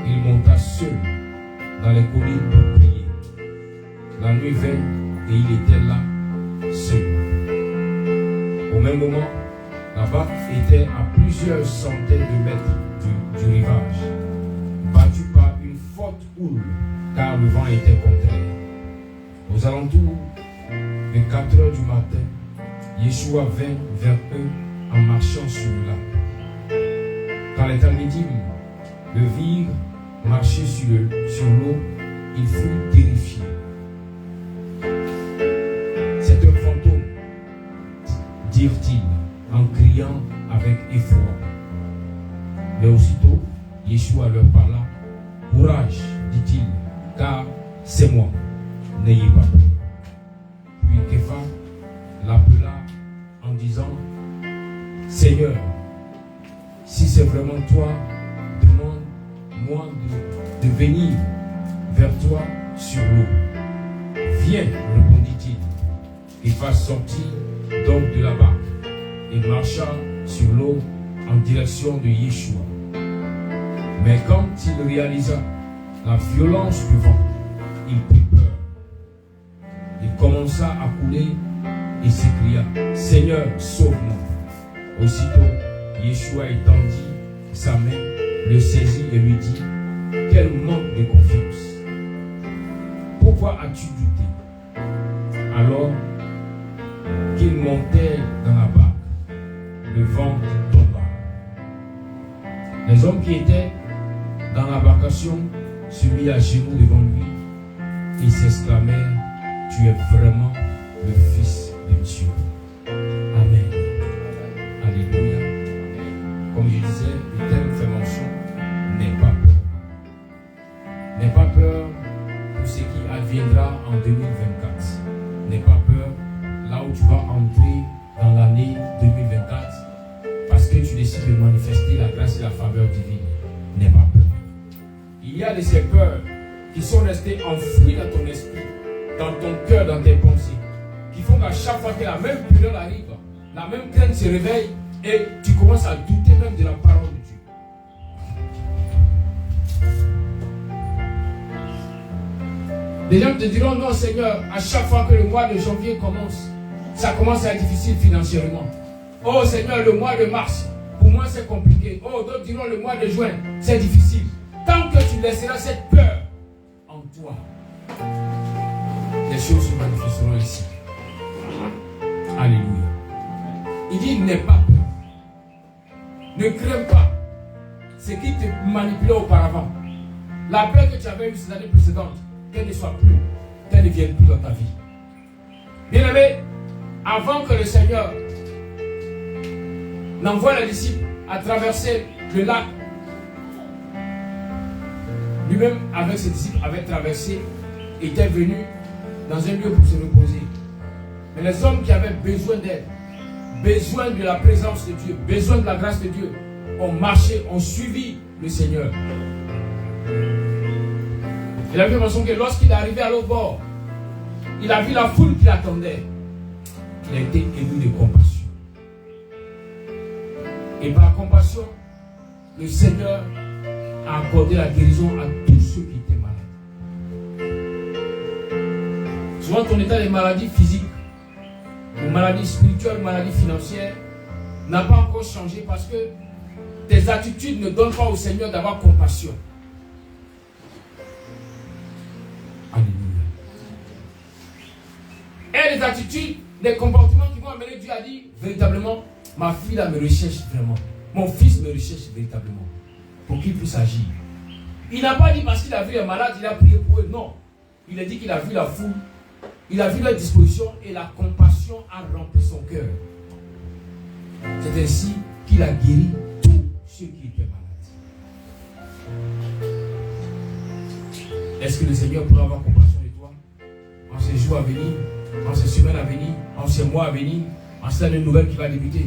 il monta seul dans les collines pour prier. La nuit vint et il était là, seul. Au même moment, la barque était à plusieurs centaines de mètres du rivage, battue par une forte houle, car le vent était contraire. Aux alentours de 4 heures du matin, Yeshua vint vers eux en marchant sur le lac. Quand les Talmudim le virent marcher sur l'eau, il fut terrifié. C'est un fantôme, dirent-ils en criant avec effroi. Mais aussitôt, Yeshua leur parla. Courage, dit-il, car c'est moi, n'ayez pas peur. Puis Képha l'appela en disant, Seigneur, si c'est vraiment toi, demande-moi de venir vers toi sur l'eau. Viens, répondit-il. Képha sortit donc de la barque et marcha sur l'eau en direction de Yeshua. Mais quand il réalisa la violence du vent, il prit peur. Il commença à couler et s'écria, Seigneur, sauve-moi. Aussitôt, Yeshua étendit sa main, le saisit et lui dit, quel manque de confiance. Pourquoi as-tu douté? Alors qu'il montait dans la barque, le vent tomba. Les hommes qui étaient dans l'embarcation se mirent à genoux devant lui et s'exclamèrent: tu es vraiment le Fils de Dieu. Amen. Alléluia. Comme je disais, le thème fait mention: n'aie pas peur. N'aie pas peur pour ce qui adviendra en 2024. N'aie pas peur là où tu vas entrer dans l'année 2024 parce que tu décides de manifester la grâce et la faveur divine. N'aie pas peur. Il y a de ces peurs qui sont restées enfouies dans ton esprit, dans ton cœur, dans tes pensées, qui font qu'à chaque fois que la même période arrive, la même crainte se réveille et tu commences à douter même de la parole de Dieu. Des gens te diront: non Seigneur, à chaque fois que le mois de janvier commence, ça commence à être difficile financièrement. Oh Seigneur, le mois de mars, pour moi c'est compliqué. Oh, d'autres diront: le mois de juin, c'est difficile. Tant que tu laisseras cette peur en toi, les choses se manifesteront ici. Alléluia. Il dit: n'aie pas peur. Ne crains pas ce qui te manipulait auparavant. La peur que tu avais eue ces années précédentes, qu'elle ne soit plus, qu'elle ne vienne plus dans ta vie. Bien-aimé, avant que le Seigneur n'envoie les disciples à traverser le lac, lui-même avec ses disciples avait traversé, était venu dans un lieu pour se reposer. Mais les hommes qui avaient besoin d'aide, besoin de la présence de Dieu, besoin de la grâce de Dieu, ont marché, ont suivi le Seigneur. Il a vu mention que lorsqu'il est arrivé à l'autre bord, il a vu la foule qui l'attendait. Il a été ému de compassion. Et par compassion, le Seigneur a accordé la guérison à tous ceux qui étaient malades. Souvent, ton état de maladie physique, ou maladie spirituelle, maladie financière, n'a pas encore changé parce que tes attitudes ne donnent pas au Seigneur d'avoir compassion. Alléluia. Et les attitudes, les comportements qui vont amener Dieu à dire: véritablement, ma fille là me recherche vraiment. Mon fils me recherche véritablement. Pour qu'il puisse agir. Il n'a pas dit parce qu'il a vu les malades, il a prié pour eux. Non. Il a dit qu'il a vu la foule, il a vu leur disposition et la compassion a rempli son cœur. C'est ainsi qu'il a guéri tous ceux qui étaient malades. Est-ce que le Seigneur pourra avoir compassion de toi en ces jours à venir, en ces semaines à venir, en ces mois à venir, en cette année nouvelle qui va débuter?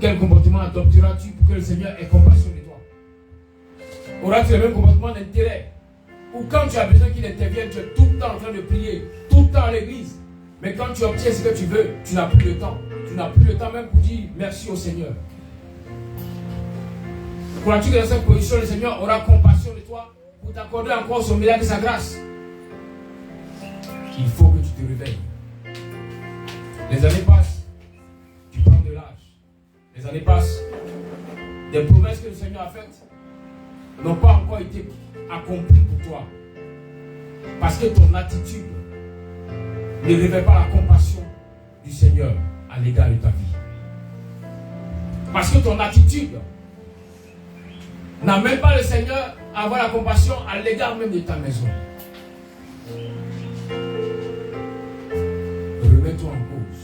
Quel comportement adopteras-tu pour que le Seigneur ait compassion de toi? Auras-tu le même comportement d'intérêt? Ou quand tu as besoin qu'il intervienne, tu es tout le temps en train de prier, tout le temps à l'église. Mais quand tu obtiens ce que tu veux, tu n'as plus le temps. Tu n'as plus le temps même pour dire merci au Seigneur. Crois-tu que dans cette position, le Seigneur aura compassion de toi pour t'accorder encore son miracle de sa grâce? Il faut que tu te réveilles. Les années passent, tu prends de l'âge. Les années passent, des promesses que le Seigneur a faites n'ont pas encore été accomplies pour toi. Parce que ton attitude ne révèle pas la compassion du Seigneur à l'égard de ta vie. Parce que ton attitude n'amène pas le Seigneur à avoir la compassion à l'égard même de ta maison. Remets-toi en cause.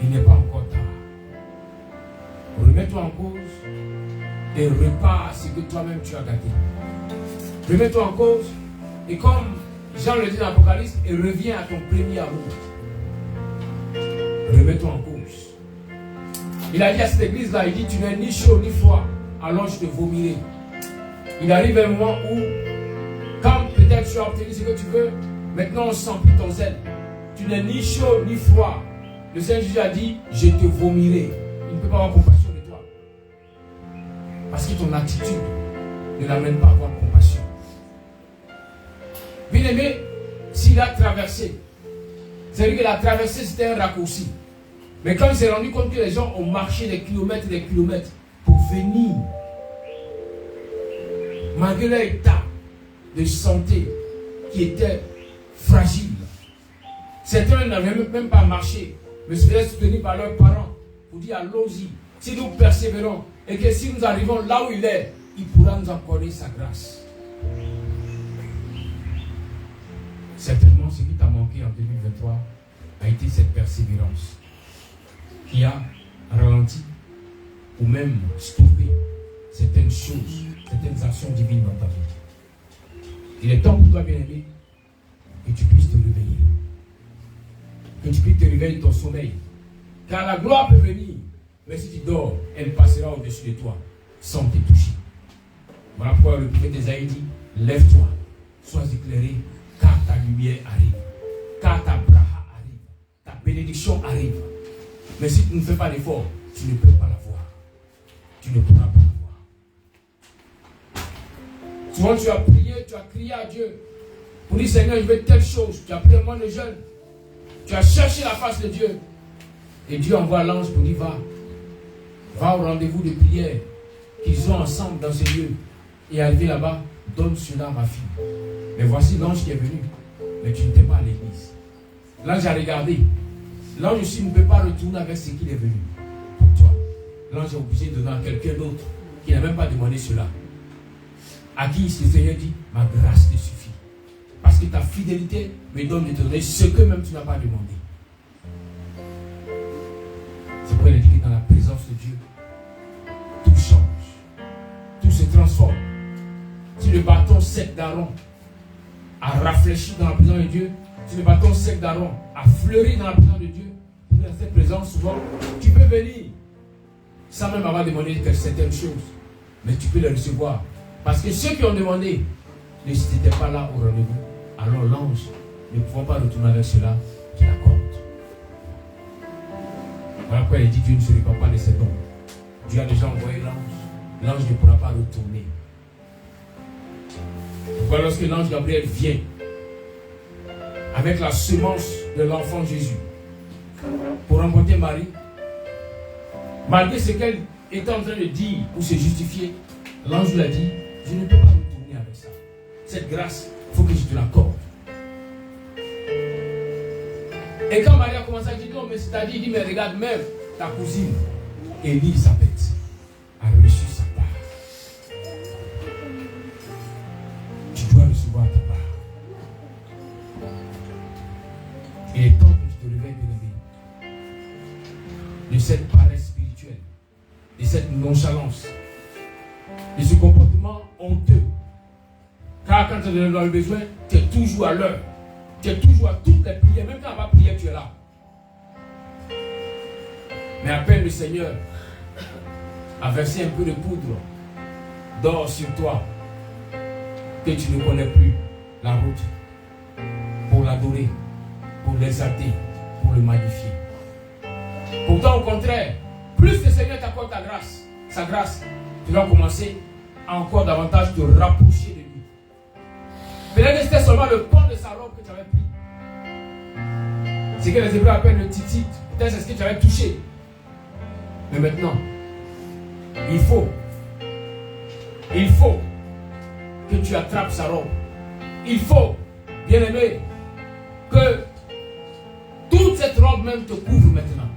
Il n'est pas encore tard. Remets-toi en cause et repars ce que toi-même tu as gâté. Remets-toi en cause et comme Jean le dit dans l'Apocalypse, et reviens à ton premier amour. Remets-toi en cause. Il a dit à cette église-là, il dit: tu n'es ni chaud ni froid, alors je te vomirai. Il arrive un moment où, quand peut-être tu as obtenu ce que tu veux, maintenant on ne sent plus ton zèle. Tu n'es ni chaud ni froid. Le Seigneur Jésus a dit: je te vomirai. Il ne peut pas avoir compassion de toi. Parce que ton attitude ne l'amène pas à avoir compassion. Bien aimé, s'il a traversé, c'est-à-dire que la traversée c'était un raccourci. Mais quand il s'est rendu compte que les gens ont marché des kilomètres et des kilomètres pour venir, malgré l'état de santé qui était fragile, Certains n'avaient même pas marché, mais se faisaient soutenir par leurs parents pour dire allons-y. Si nous persévérons et que si nous arrivons là où il est, il pourra nous accorder sa grâce. Certainement, ce qui t'a manqué en 2023 a été cette persévérance qui a ralenti ou même stoppé certaines choses, certaines actions divines dans ta vie. Il est temps pour toi, bien-aimé, que tu puisses te réveiller. Que tu puisses te réveiller de ton sommeil. Car la gloire peut venir, mais si tu dors, elle passera au-dessus de toi, sans te toucher. Voilà pourquoi le prophète Isaïe dit, lève-toi, sois éclairé, car ta lumière arrive, car ta bracha arrive, ta bénédiction arrive. Mais si tu ne fais pas d'effort, tu ne peux pas la voir. Tu ne pourras pas la voir. Souvent tu as prié, tu as crié à Dieu pour dire Seigneur, je veux telle chose. Tu as pris un mois de jeûne. Tu as cherché la face de Dieu. Et Dieu envoie l'ange pour dire va au rendez-vous de prière qu'ils ont ensemble dans ces lieux. Et arrivé là-bas, donne cela à ma fille. Mais voici l'ange qui est venu. Mais tu n'étais pas à l'église. L'ange a regardé. L'ange aussi ne peut pas retourner avec ce qu'il est venu pour toi. L'ange est obligé de donner à quelqu'un d'autre qui n'a même pas demandé cela. À qui le Seigneur dit, ma grâce te suffit. Parce que ta fidélité me donne de te donner ce que même tu n'as pas demandé. C'est pourquoi il dit que dans la présence de Dieu, tout change. Tout se transforme. Si le bâton sec d'Aaron a rafraîchi dans la présence de Dieu, si le bâton sec d'Aaron a fleuri dans la présence de Dieu, dans cette présence, souvent, tu peux venir sans même avoir demandé certaines choses. Mais tu peux les recevoir. Parce que ceux qui ont demandé n'étaient pas là au rendez-vous. Alors l'ange, ne pouvant pas retourner avec cela, tu l'accordes. Voilà pourquoi il dit que Dieu ne se répand pas de ses dons. Dieu a déjà envoyé l'ange. L'ange ne pourra pas retourner. Pourquoi lorsque l'ange Gabriel vient avec la semence de l'enfant Jésus pour rencontrer Marie, malgré ce qu'elle était en train de dire pour se justifier, l'ange lui a dit, je ne peux pas retourner avec ça. Cette grâce, il faut que je te l'accorde. Et quand Marie a commencé à dire, non, mais c'est-à-dire, il dit, mais regarde, même ta cousine, Élisabeth, a reçu sa part. Tu dois recevoir ta part. Il est temps que tu te réveilles, bien-aimé, de cette paresse spirituelle, de cette nonchalance, de ce comportement honteux. Car quand tu es dans le besoin, tu es toujours à l'heure. Tu es toujours à toutes les prières. Même quand on va prier, tu es là. Mais à peine le Seigneur a versé un peu de poudre d'or sur toi, que tu ne connais plus la route pour l'adorer, pour l'exalter, pour le magnifier. Pourtant, au contraire, plus le Seigneur t'accorde ta grâce, sa grâce, tu dois commencer à encore davantage te rapprocher de lui. Peut-être que c'était seulement le pan de sa robe que tu avais pris. C'est que les Hébreux appellent le titit. Peut-être c'est ce que tu avais touché. Mais maintenant, il faut que tu attrapes sa robe. Il faut, bien aimé, que toute cette robe même te couvre maintenant.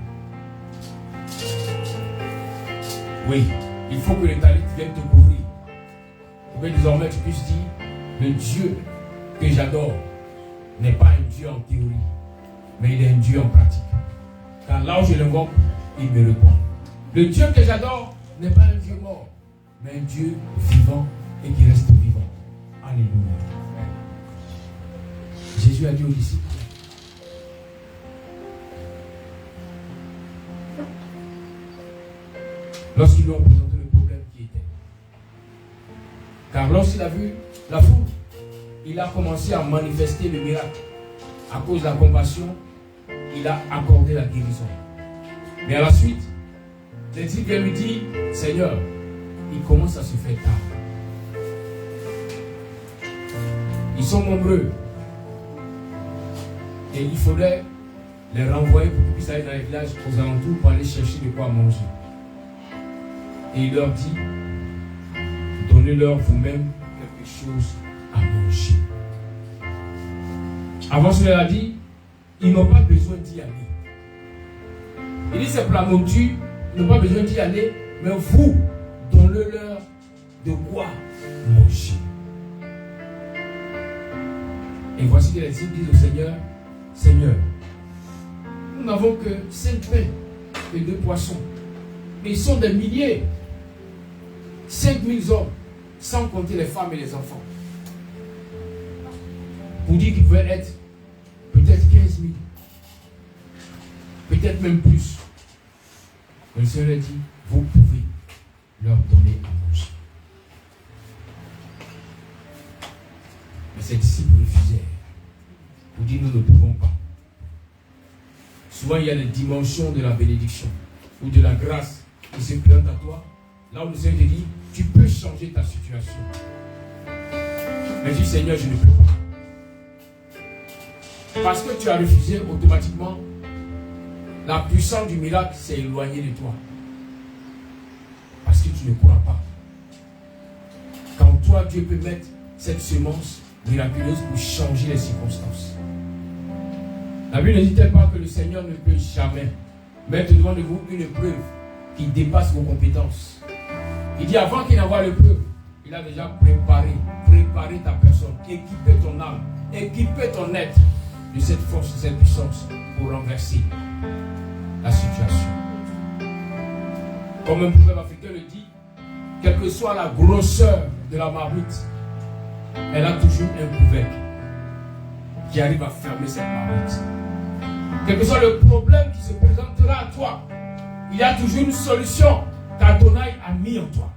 Oui, il faut que le talit vienne te couvrir. Pour que désormais tu puisses dire, le Dieu que j'adore n'est pas un Dieu en théorie, mais il est un Dieu en pratique. Car là où je l'invoque, il me répond. Le Dieu que j'adore n'est pas un Dieu mort, mais un Dieu vivant et qui reste vivant. Alléluia. Jésus a dit aux disciples, lorsqu'ils lui ont présenté le problème qui était. Car lorsqu'il a vu la foule, il a commencé à manifester le miracle. À cause de la compassion, il a accordé la guérison. Mais à la suite, les disciples lui disent, Seigneur, il commence à se faire tard. Ils sont nombreux. Et il faudrait les renvoyer pour qu'ils puissent aller dans les villages aux alentours pour aller chercher de quoi manger. Et il leur dit, donnez-leur vous-même quelque chose à manger. Avant cela, il a dit, ils n'ont pas besoin d'y aller. Il dit c'est pour la nourriture, ils n'ont pas besoin d'y aller, mais vous, donnez-leur de quoi manger. Et voici que les disciples disent au Seigneur, Seigneur, nous n'avons que 5 pains et 2 poissons. Mais ils sont des milliers. 5000 hommes, sans compter les femmes et les enfants. Pour dire qu'ils pouvaient être peut-être 15 000. Peut-être même plus. Mais le Seigneur a dit, vous pouvez leur donner à manger. Mais ces disciples refusèrent. Pour dire, nous ne pouvons pas. Souvent, il y a les dimensions de la bénédiction ou de la grâce qui se présentent à toi. Là où le Seigneur te dit, tu peux changer ta situation. Mais dis, Seigneur, je ne peux pas. Parce que tu as refusé, automatiquement, la puissance du miracle s'est éloignée de toi. Parce que tu ne crois pas. Quand toi, Dieu peut mettre cette semence miraculeuse pour changer les circonstances. La Bible ne dit-elle pas que le Seigneur ne peut jamais mettre devant de vous une épreuve qui dépasse vos compétences. Il dit avant qu'il n'envoie l'épreuve, il a déjà préparé ta personne, équipé ton âme, équipé ton être de cette force, de cette puissance pour renverser la situation. Comme un proverbe africain le dit, quelle que soit la grosseur de la marmite, elle a toujours un couvercle qui arrive à fermer cette marmite. Quel que soit le problème qui se présentera à toi, il y a toujours une solution qu'Adonai a mis en toi.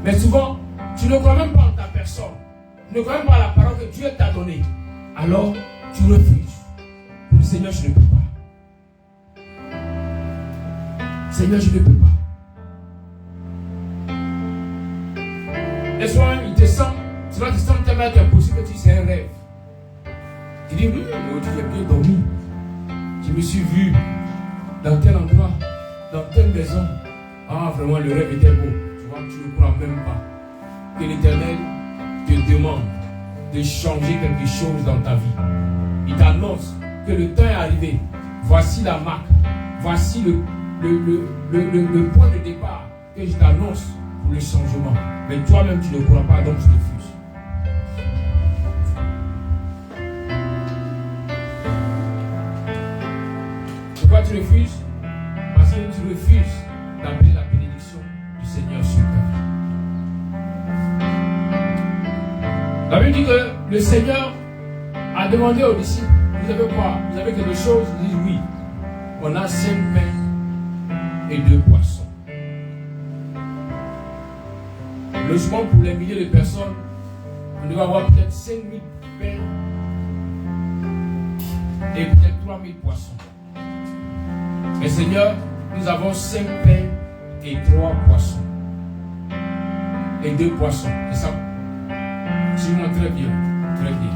Mais souvent, tu ne crois même pas en ta personne. Tu ne crois même pas à la parole que Dieu t'a donnée. Alors, tu refuses. Pour le Seigneur, je ne peux pas. Seigneur, je ne peux pas. Et souvent, il te semble tellement impossible que tu sais un rêve. Tu dis, tu as bien dormi. Je me suis vu dans tel endroit, dans telle maison. Ah, vraiment, le rêve était beau. Tu vois, tu ne crois même pas que l'Éternel te demande de changer quelque chose dans ta vie. Il t'annonce que le temps est arrivé. Voici la marque. Voici le point de départ que je t'annonce pour le changement. Mais toi-même, tu ne crois pas, donc tu refuses. Pourquoi tu refuses? Parce que tu refuses d'appeler la bénédiction du Seigneur sur ta vie. La Bible dit que le Seigneur a demandé aux disciples, vous avez quoi? Vous avez quelque chose? Ils disent oui. On a 5 pains et 2 poissons. Logement pour les milliers de personnes, on doit avoir peut-être 5000 pains et peut-être 3000 poissons. Mais Seigneur, nous avons 5 pains et 3 poissons. Et 2 poissons. C'est ça? Suivez-moi très bien. Très bien.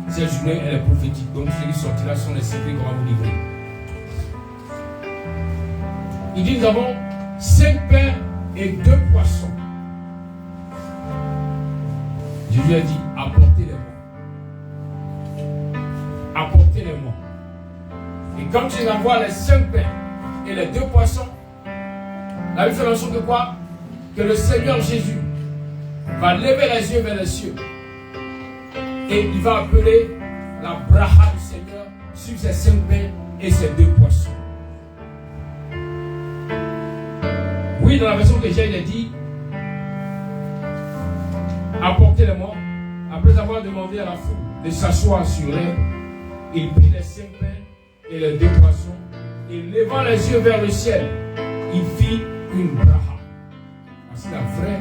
Cette journée, elle est prophétique. Donc, ce qui sortira sont les secrets qu'on va vous livrer. Il dit, nous avons 5 pains et 2 poissons. Jésus a dit, apportez-les-moi. Apportez-les-moi. Et quand tu envoies les 5 pains et les 2 poissons, la Bible fait mention de quoi? Que le Seigneur Jésus va lever les yeux vers les cieux et il va appeler la bracha du Seigneur sur ces 5 pains et ces 2 poissons. Oui, dans la version que j'ai, il est dit, apportez-les-moi. Après avoir demandé à la foule de s'asseoir sur l'herbe, il prit les 5 pains et les 2 poissons, et levant les yeux vers le ciel, il fit une bracha. C'est la vraie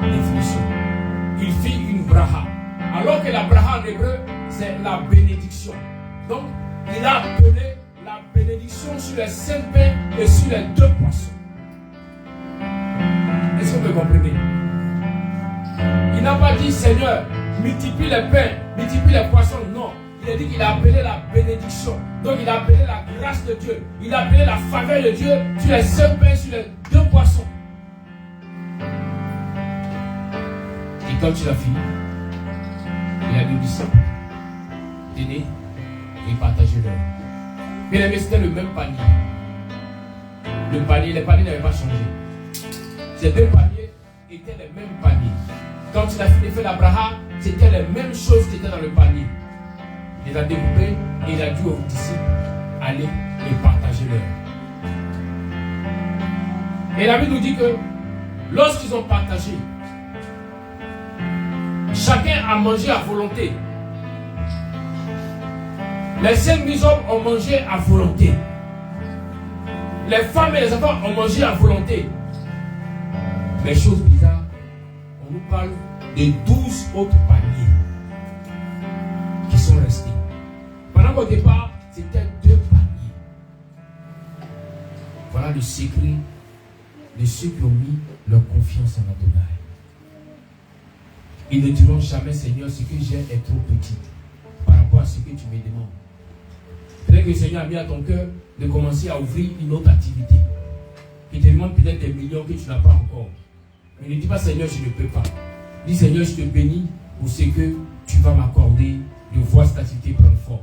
définition. Il fit une bracha. Alors que la bracha en hébreu, c'est la bénédiction. Donc, il a appelé la bénédiction sur les 5 pains et sur les 2 poissons. Est-ce que vous comprenez? Il n'a pas dit, Seigneur, multiplie les pains, multiplie les poissons. Non. Il a dit qu'il a appelé la bénédiction. Donc il a appelé la grâce de Dieu. Il a appelé la faveur de Dieu sur les 5 pains, sur les 2 poissons. Et quand il a fini, il a dit au disciple, tenez, et partagez-leur. Bien aimé, c'était le même panier. Les paniers n'avaient pas changé. Ces deux paniers étaient les mêmes paniers. Quand il a fait l'Abraham, c'était les mêmes choses qui étaient dans le panier. Il les a découpés et il a dit aux disciples, allez et partagez-leur. Et la Bible nous dit que lorsqu'ils ont partagé, chacun a mangé à volonté. Les 5000 hommes ont mangé à volonté. Les femmes et les enfants ont mangé à volonté. Mais chose bizarre, on nous parle de 12 autres paniers qui sont restés. Pendant qu'au départ, c'était 2 paniers. Voilà le secret de ceux qui ont mis leur confiance en Adonai. Ils ne diront jamais, Seigneur, ce que j'ai est trop petit par rapport à ce que tu me demandes. Peut-être que le Seigneur a mis à ton cœur de commencer à ouvrir une autre activité qui te demande peut-être des millions que tu n'as pas encore. Mais ne dis pas, Seigneur, je ne peux pas. Dis, Seigneur, je te bénis pour ce que tu vas m'accorder de voir cette activité prendre forme.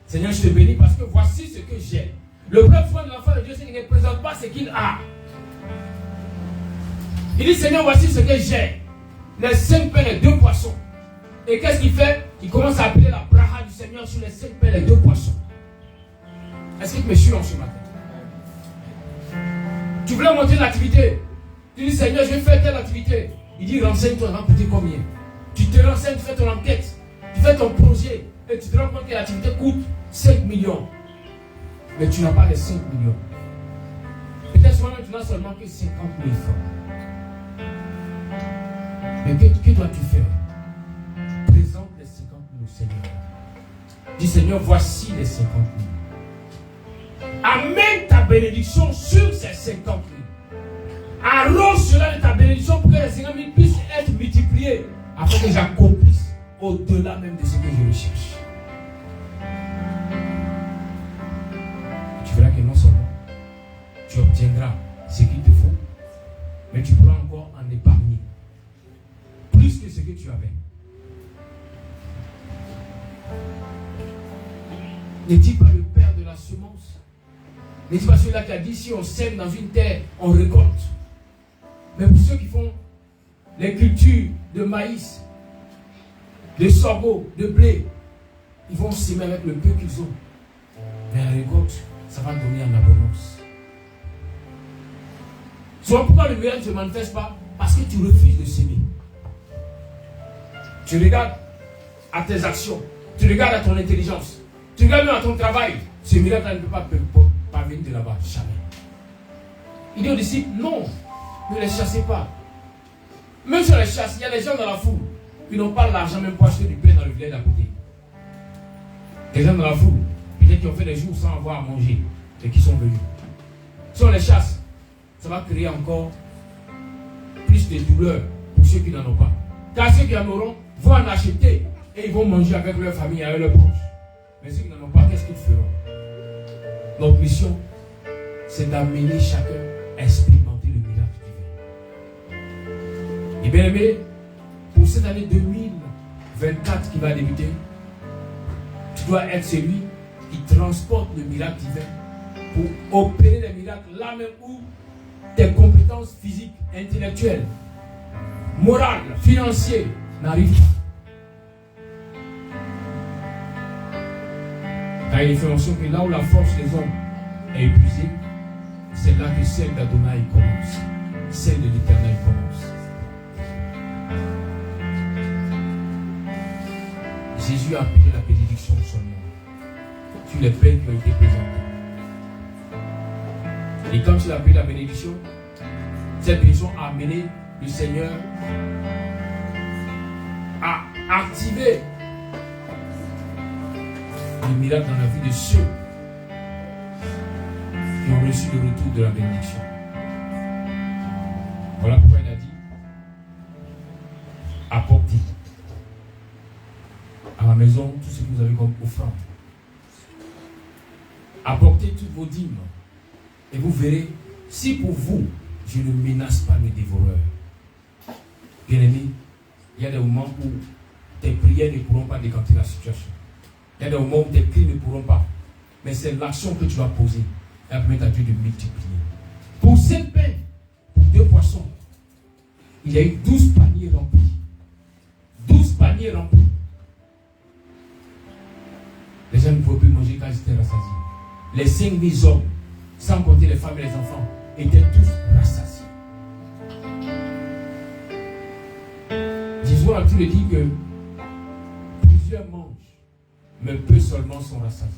Seigneur, je te bénis parce que voici ce que j'ai. Le vrai foi de l'enfant de Dieu, c'est qu'il ne présente pas ce qu'il a. Il dit, Seigneur, voici ce que j'ai. Les 5 pains et les 2 poissons. Et qu'est-ce qu'il fait? Il commence à appeler la bracha du Seigneur sur les 5 pains et les 2 poissons. Est-ce que tu me suis en ce matin? Tu voulais monter l'activité. Tu dis, Seigneur, je vais faire telle activité. Il dit, renseigne-toi, ça va coûter combien? Tu te renseignes, tu fais ton enquête. Tu fais ton projet. Et tu te rends compte que l'activité coûte 5 millions. Mais tu n'as pas les 5 millions. Peut-être souvent tu n'as seulement que 50 000 francs. Mais que dois-tu faire? Présente les 50 000 au Seigneur. Dis, Seigneur, voici les 50 000. Amène ta bénédiction sur ces 50 000. Arrose cela de ta bénédiction pour que les 50 000 puissent être multipliés afin que j'accomplisse au-delà même de ce que je recherche. Tu verras que non seulement tu obtiendras ce qu'il te faut, mais tu pourras encore en épargner plus que ce que tu avais. N'est-il pas le père de la semence? N'est-il pas celui-là qui a dit, si on sème dans une terre, on récolte? Mais pour ceux qui font les cultures de maïs, de sorgho, de blé, ils vont s'aimer avec le peu qu'ils ont. Mais la récolte, ça va donner en abondance. Souvent, pourquoi le miracle ne se manifeste pas? Parce que tu refuses de s'aimer. Tu regardes à tes actions, tu regardes à ton intelligence, tu regardes même à ton travail. Ce miracle ne peut pas venir de là-bas, jamais. Il dit aux disciples, non, ne les chassez pas. Même si on les chasse, il y a des gens dans la foule qui n'ont pas l'argent même pour acheter du pain dans le village d'à côté. Des gens dans la foule, peut-être qui ont fait des jours sans avoir à manger et qui sont venus. Si on les chasse, ça va créer encore plus de douleur pour ceux qui n'en ont pas. Car ceux qui en auront vont en acheter et ils vont manger avec leur famille et avec leurs proches. Mais ceux qui n'en ont pas, qu'est-ce qu'ils feront? Notre mission, c'est d'amener chacun à expérimenter le miracle divin. Et bien aimé, pour cette année 2024 qui va débuter, tu dois être celui qui transporte le miracle divin pour opérer les miracles là même où tes compétences physiques, intellectuelles, morales, financières n'arrivent pas. Car il est fait mention que là où la force des hommes est épuisée, c'est là que celle d'Adonai commence. Celle de l'Éternel commence. Jésus a appelé la bénédiction seulement sur les pains qui ont été présentés. Et quand il a appelé la bénédiction, cette bénédiction a amené le Seigneur à activer le miracle dans la vie de ceux qui ont reçu le retour de la bénédiction. Voilà pourquoi il a dit, apportez à ma maison tout ce que vous avez comme offrande. Apportez toutes vos dîmes et vous verrez si pour vous je ne menace pas mes dévoreurs. Bien aimé, il y a des moments où tes prières ne pourront pas décanter la situation. Il y a des moments où tes cris ne pourront pas. Mais c'est l'action que tu vas poser. Et à permettre à Dieu de multiplier. Pour 7 pains, pour 2 poissons, il y a eu 12 paniers remplis. 12 paniers remplis. Les gens ne pouvaient plus manger quand ils étaient rassasiés. Les 5000 hommes, sans compter les femmes et les enfants, étaient tous rassasiés. Jésus a tout dit que plusieurs mangent, mais peu seulement sont rassasiés.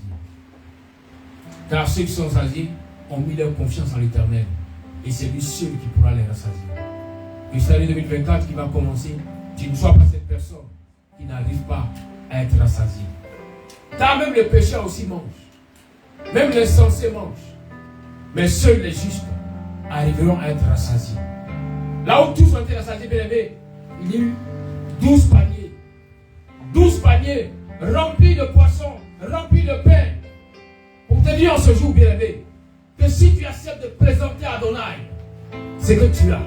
Car ceux qui sont rassasiés ont mis leur confiance en l'Éternel. Et c'est lui seul qui pourra les rassasier. Que cette année 2024 qui va commencer, tu ne sois pas cette personne qui n'arrive pas à être rassasiée. Car même les pécheurs aussi mangent. Même les insensés mangent. Mais seuls les justes arriveront à être rassasiés. Là où tous ont été rassasiés, bien aimés, il y a eu 12 paniers. 12 paniers remplis de poissons, remplis de pain. Pour te dire en ce jour, bien aimé, que si tu acceptes de présenter à Adonai, c'est que tu as.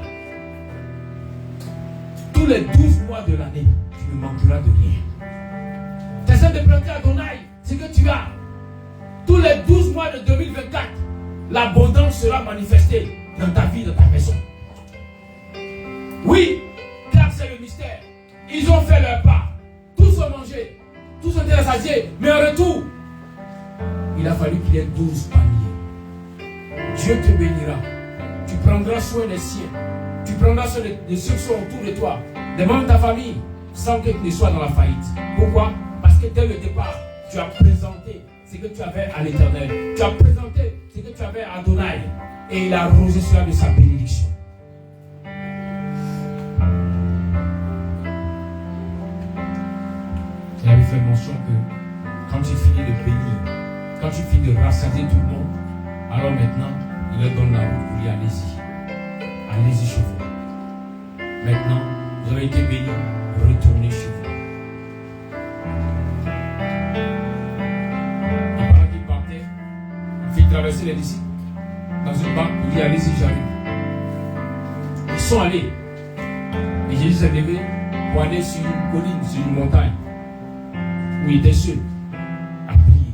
Tous les 12 mois de l'année, tu ne manqueras de rien. Tu acceptes de présenter à Adonai, c'est que tu as. Tous les 12 mois de 2024, l'abondance sera manifestée dans ta vie, dans ta maison. Oui, car c'est le mystère. Ils ont fait leur part. Tous ont mangé. Tous ont été rassasiés. Mais en retour, il a fallu qu'il y ait 12 paniers. Dieu te bénira. Tu prendras soin des siens. Tu prendras soin de ceux qui sont autour de toi. Des membres de ta famille, sans que tu ne sois dans la faillite. Pourquoi? Parce que dès le départ, tu as présenté ce que tu avais à l'Éternel. Tu as présenté ce que tu avais à Adonai. Et il a arrosé cela de sa bénédiction. Il avait fait mention que quand tu finis de bénir, quand tu finis de rassasier tout le monde, alors maintenant, il leur donne la route pour dire allez-y. Allez-y chez vous. Maintenant, vous avez été bénis, retournez chez vous. Et pendant qu'il partait, il fit traverser les disciples dans une barque pour dire allez-y, j'arrive. Ils sont allés. Et Jésus s'est levé pour aller sur une colline, sur une montagne, où il était seul, à prier,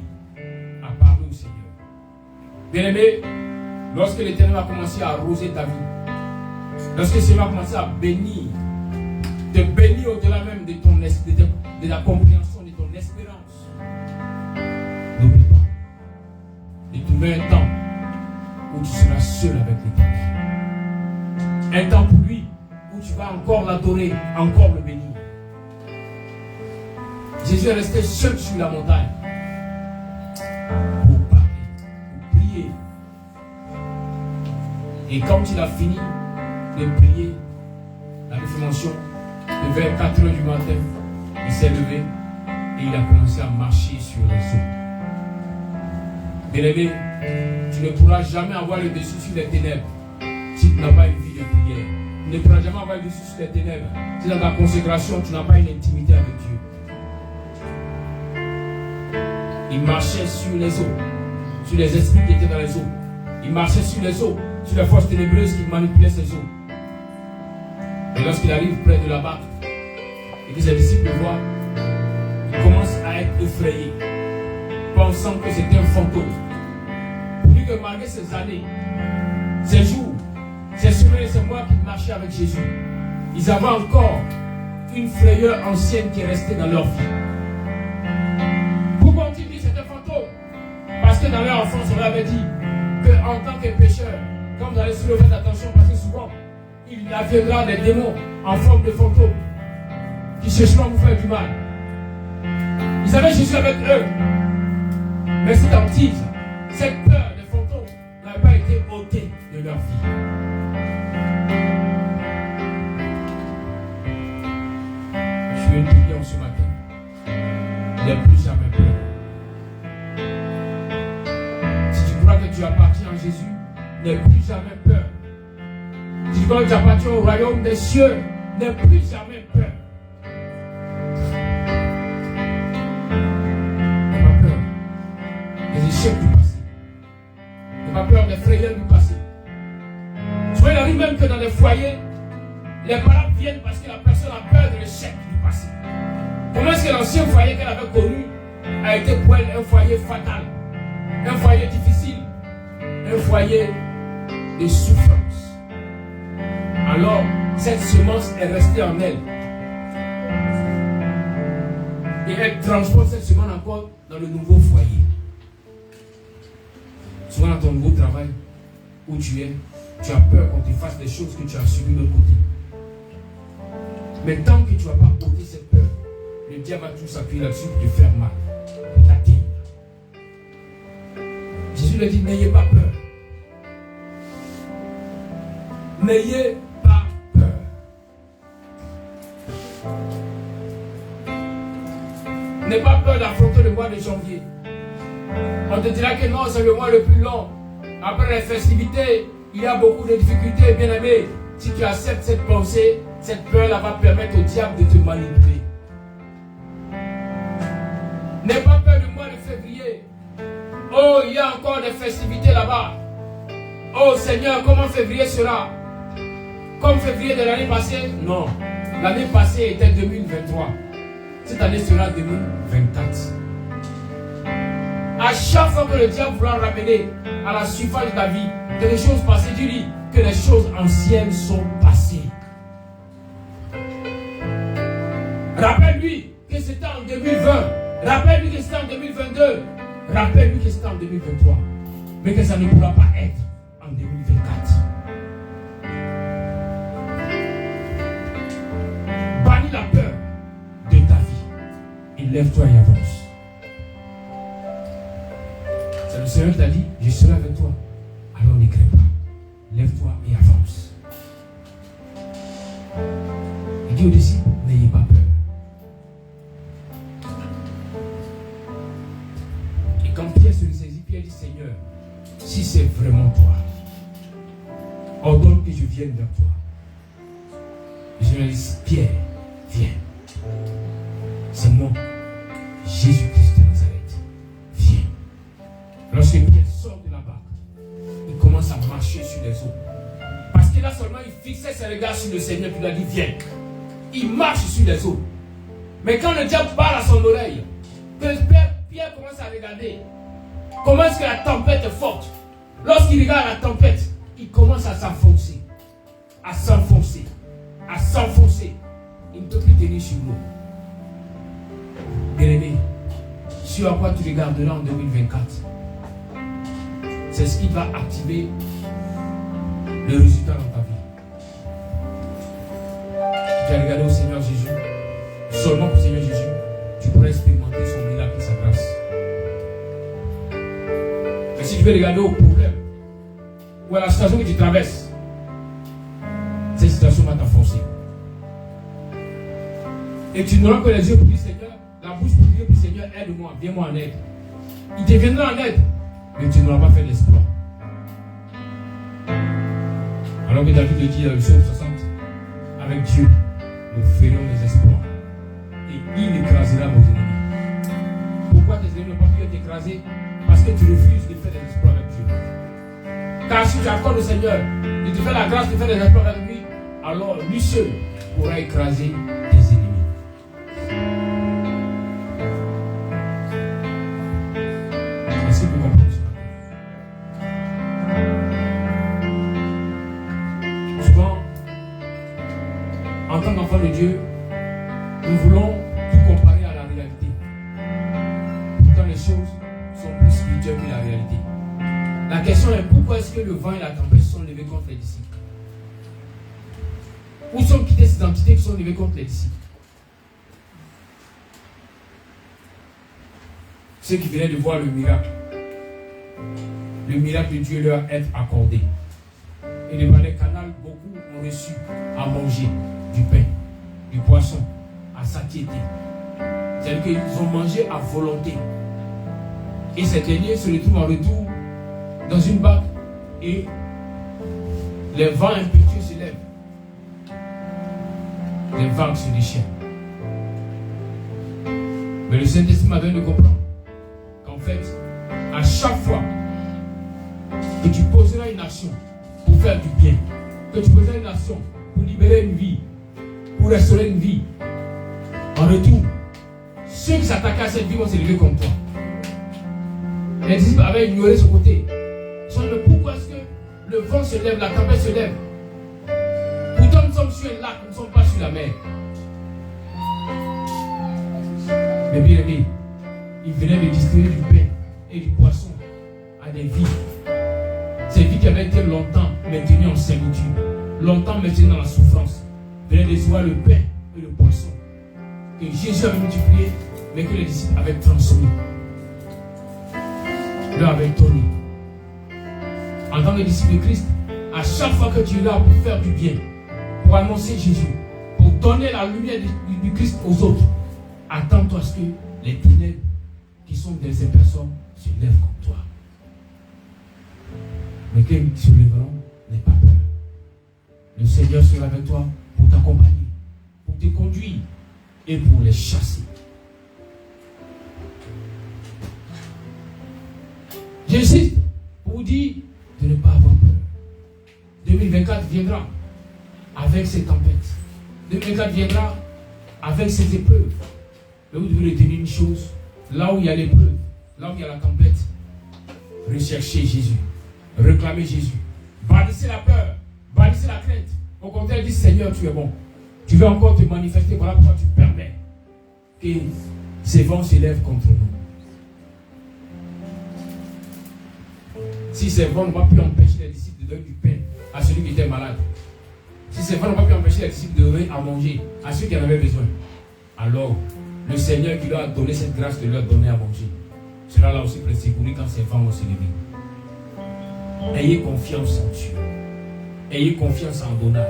à parler au Seigneur. Bien-aimé, lorsque l'Éternel va commencer à arroser ta vie, lorsque le Seigneur va commencer à bénir, te bénir au-delà même de ton de la compréhension, de ton espérance, n'oublie pas de trouver un temps où tu seras seul avec l'Éternel. Un temps pour lui, où tu vas encore l'adorer, encore le bénir. Jésus est resté seul sur la montagne pour parler, pour prier. Et quand il a fini de prier, la réflexion, vers 4 heures du matin, il s'est levé et il a commencé à marcher sur les eaux. Bien-aimé, tu ne pourras jamais avoir le dessus sur les ténèbres si tu n'as pas une vie de prière. Tu ne pourras jamais avoir le dessus sur les ténèbres si dans ta consécration tu n'as pas une intimité avec Dieu. Il marchait sur les eaux, sur les esprits qui étaient dans les eaux. Il marchait sur les eaux, sur les forces ténébreuses qui manipulaient ces eaux. Et lorsqu'il arrive près de la barque, et que ses disciples le voient, il commence à être effrayé, pensant que c'était un fantôme. Pour lui que malgré ces années, ces jours, ces semaines et ces mois qu'il marchait avec Jésus, ils avaient encore une frayeur ancienne qui est restée dans leur vie. Pourquoi ont-ils dit que c'était un fantôme? Parce que dans leur enfance, on leur avait dit qu'en tant que pécheur, quand vous allez soulever l'attention, parce que souvent, il adviendra des démons en forme de fantômes qui chercheront à vous faire du mal. Ils avaient Jésus avec eux. Mais cette hantise, cette peur des fantômes n'avait pas été ôtée de leur vie. Je veux te dire ce matin, n'aie plus jamais peur. Si tu crois que tu appartiens à Jésus, n'aie plus jamais peur. Si tu crois que tu appartiens au royaume des cieux, n'aie plus jamais peur. N'aie pas peur des échecs du passé. N'aie pas peur des frayeurs du passé. Souvent, il arrive même que dans les foyers, les parents viennent parce que la personne a peur de l'échec du passé. Comment est-ce que l'ancien foyer qu'elle avait connu a été pour elle un foyer fatal, un foyer difficile, un foyer de souffrance. Alors, cette semence est restée en elle. Et elle transporte cette semence encore dans le nouveau foyer. Souvent dans ton nouveau travail, où tu es, tu as peur qu'on te fasse des choses que tu as subies de l'autre côté. Mais tant que tu ne vas pas ôter cette peur, le diable va tout s'appuyer là-dessus pour te faire mal, pour t'atteindre. Jésus lui dit, n'ayez pas peur. N'ayez pas peur. N'aie pas peur d'affronter le mois de janvier. On te dira que non, c'est le mois le plus long. Après les festivités, il y a beaucoup de difficultés, bien aimé. Si tu acceptes cette pensée, cette peur-là va permettre au diable de te manipuler. N'aie pas peur du mois de février. Oh, il y a encore des festivités là-bas. Oh Seigneur, comment février sera? Comme février de l'année passée? Non. L'année passée était 2023. Cette année sera 2024. À chaque fois que le diable voudra ramener à la surface de ta vie que les choses passées, tu dis que les choses anciennes sont passées. Rappelle-lui que c'était en 2020. Rappelle-lui que c'était en 2022. Rappelle-lui que c'était en 2023. Mais que ça ne pourra pas être en 2024. Bannis la peur de ta vie et lève-toi et avance. C'est le Seigneur qui t'a dit, je serai avec toi. Alors ne crains pas. Lève-toi et avance. Il dit aux disciples, n'ayez pas peur. Et quand Pierre se saisit, Pierre dit, Seigneur, si c'est vraiment toi, ordonne que je vienne vers toi. Et je lui dis, Pierre, viens. C'est moi, Jésus-Christ de Nazareth. Viens. Lorsque Pierre sort de la barque, il commence à marcher sur les eaux. Parce que là seulement, il fixait ses regards sur le Seigneur, puis il a dit, viens. Il marche sur les eaux. Mais quand le diable parle à son oreille, que Pierre commence à regarder comment est-ce que la tempête est forte. Lorsqu'il regarde la tempête, il commence à s'enfoncer. À s'enfoncer. À s'enfoncer. Il ne peut plus tenir sur l'eau. Bien-aimé, sur à quoi tu regarderas en 2024, c'est ce qui va activer le résultat dans ta vie. Tu as regardé au Seigneur Jésus, seulement pour le Seigneur Jésus, tu pourrais expérimenter son miracle et sa grâce. Mais si tu veux regarder au problème ou à la situation que tu traverses, cette situation va t'enfoncer. Et tu n'auras que les yeux pour dire Seigneur, la bouche pour dire Seigneur, aide-moi, viens-moi en aide. Il te viendra en aide, mais tu n'auras pas fait d'espoir. Alors que David le dit dans le psaume 60, avec Dieu, nous ferons des espoirs. Et il écrasera nos ennemis. Pourquoi tes ennemis n'ont pas pu être écrasés? Parce que tu refuses de faire des espoirs avec Dieu. Car si tu accordes au Seigneur de te faire la grâce de faire des espoirs avec lui, alors lui seul pourra écraser tes ennemis. Est-ce que vous comprenez ça? Souvent, en tant qu'enfant de Dieu, nous voulons tout comparer à la réalité. Pourtant, les choses sont plus spirituelles que la réalité. La question est pourquoi est-ce que le vent et la tempête sont levés contre les disciples? Où sont quittées ces entités qui sont levées contre les disciples? Ceux qui venaient de voir le miracle de Dieu leur est accordé. Et devant les canals, beaucoup ont reçu à manger du pain, du poisson, à satiété. C'est-à-dire qu'ils ont mangé à volonté. Et ces derniers se retrouvent en retour dans une barque et les vents impétueux se lèvent. Les vagues se déchirent. Mais le Saint-Esprit m'a donné de comprendre qu'en fait, à chaque fois que tu poseras une action pour faire du bien, que tu poseras une action pour libérer une vie, pour restaurer une vie, en retour, ceux qui s'attaquaient à cette vie vont se lever contre toi. Les disciples avaient ignoré ce côté. Ils se sont dit, mais pourquoi est-ce que le vent se lève, la tempête se lève? Pourtant nous sommes sur un lac, nous ne sommes pas sur la mer. Mais bien aimé, il venait de distribuer du pain et du poisson à des vies. Ces vies qui avaient été longtemps maintenues en servitude, longtemps maintenues dans la souffrance, venaient de recevoir le pain et le poisson que Jésus avait multiplié, mais que les disciples avaient transmis, leur avaient donné. En tant que disciple de Christ, à chaque fois que tu es là pour faire du bien, pour annoncer Jésus, pour donner la lumière du Christ aux autres, attends-toi à ce que les ténèbres qui sont de ces personnes se lèvent contre toi. Mais quand ils se lèveront, n'aie pas peur. Le Seigneur sera avec toi pour t'accompagner, pour te conduire et pour les chasser. J'insiste pour vous dire de ne pas avoir peur. 2024 viendra avec ces tempêtes. 2024 viendra avec ces épreuves. Mais vous devez retenir une chose. Là où il y a l'épreuve, là où il y a la tempête, recherchez Jésus. Réclamez Jésus. Bannissez la peur. Bannissez la crainte. Au contraire, dis Seigneur, tu es bon. Tu veux encore te manifester. Voilà pourquoi tu permets que ces vents s'élèvent contre nous. Si ces vents n'ont pas pu empêcher les disciples de donner du pain à celui qui était malade, si ces vents n'ont pas pu empêcher les disciples de donner à manger à ceux qui en avaient besoin, alors le Seigneur qui leur a donné cette grâce de leur donner à manger sera là aussi présécurisé quand ces vents vont se lever. Ayez confiance en Dieu. Ayez confiance en Adonai.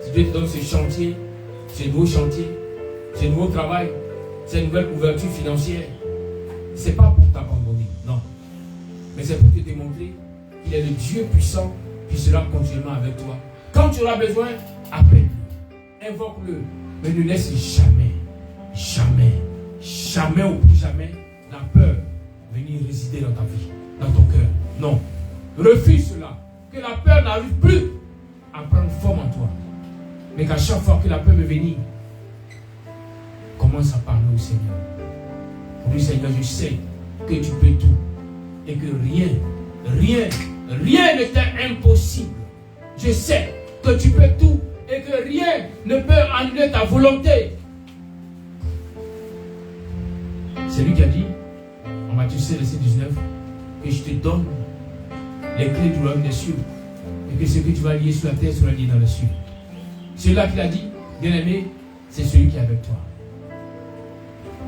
Si Dieu te donne ce chantier, ce nouveau chantier, ce nouveau travail, cette nouvelle ouverture financière, ce n'est pas pour t'abandonner, non. Mais c'est pour te démontrer qu'il est le Dieu puissant qui sera continuellement avec toi. Quand tu auras besoin, appelle-le, invoque-le, mais ne laisse jamais, jamais, jamais ou plus jamais la peur venir résider dans ta vie, dans ton cœur. Non. Refuse cela. Que la peur n'arrive plus à prendre forme en toi. Mais qu'à chaque fois que la peur veut venir, commence à parler au Seigneur. Pour lui, Seigneur, je sais que tu peux tout. Et que rien ne t'est impossible. Je sais que tu peux tout. Et que rien ne peut annuler ta volonté. C'est lui qui a dit, en Matthieu 16, verset 19, que je te donne les clés du royaume des cieux, et que ce que tu vas lier sur la terre sera lié dans les cieux. Celui-là qui l'a dit, bien aimé, c'est celui qui est avec toi.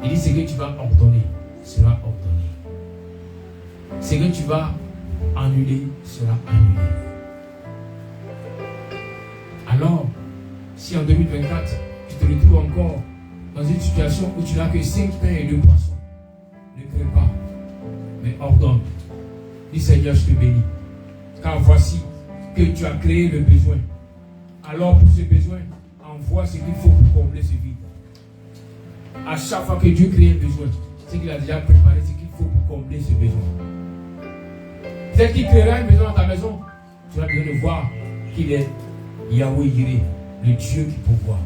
Il dit, ce que tu vas ordonner sera ordonné. Ce que tu vas annuler sera annulé. Alors, si en 2024, tu te retrouves encore dans une situation où tu n'as que 5 pains et 2 poissons, ne crains pas, mais ordonne. Dis Seigneur, je te bénis. Car voici que tu as créé le besoin. Alors pour ce besoin, envoie ce qu'il faut pour combler ce vide. À chaque fois que Dieu crée un besoin, c'est qu'il a déjà préparé ce qu'il faut pour combler ce besoin. Peut-être qu'il créera un besoin dans ta maison. Tu as besoin de voir qu'il est Yahweh Jireh, le Dieu qui pourvoit.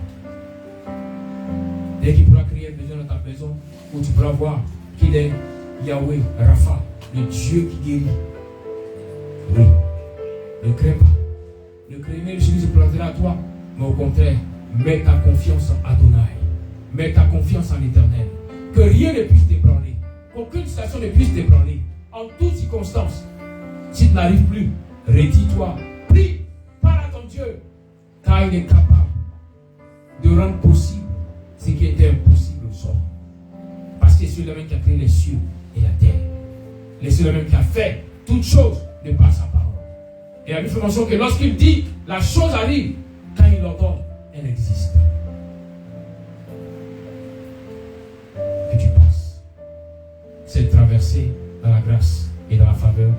Dès qu'il pourra créer un besoin dans ta maison, où tu pourras voir qu'il est Yahweh Rapha, le Dieu qui guérit. Oui, ne crains pas. Ne crains même celui qui se plantera à toi. Mais au contraire, mets ta confiance en Adonai. Mets ta confiance en l'Éternel. Que rien ne puisse t'ébranler. Qu'aucune situation ne puisse t'ébranler. En toutes circonstances. Si tu n'arrives plus, retire-toi. Prie, parle à ton Dieu. Car il est capable de rendre possible ce qui était impossible aux hommes. Parce que c'est celui-là qui a créé les cieux et la terre. C'est celui-là qui a fait toutes choses de par sa parole. Et la Bible fait mention que lorsqu'il dit, la chose arrive. Quand il l'ordonne, elle existe. Que tu passes cette traversée dans la grâce et dans la faveur.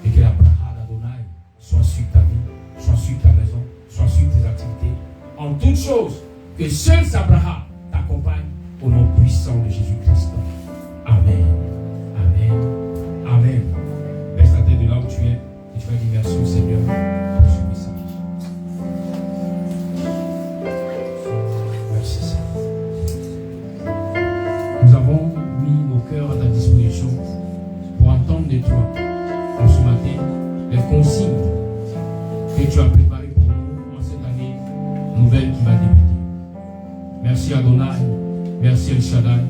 Et que la bracha d'Adonai soit sur ta vie, soit sur ta maison, soit sur tes activités. En toutes choses, que seul sa bracha t'accompagne au nom puissant de Jésus-Christ. Amen. Amen. Amen. Reste à tête de là où tu es et tu vas dire merci au Seigneur pour ce message. Merci Seigneur. cœurs à ta disposition pour entendre de toi, en ce matin, les consignes que tu as préparées pour nous en cette année nouvelle qui va débuter. Merci Adonai, merci El Shaddai.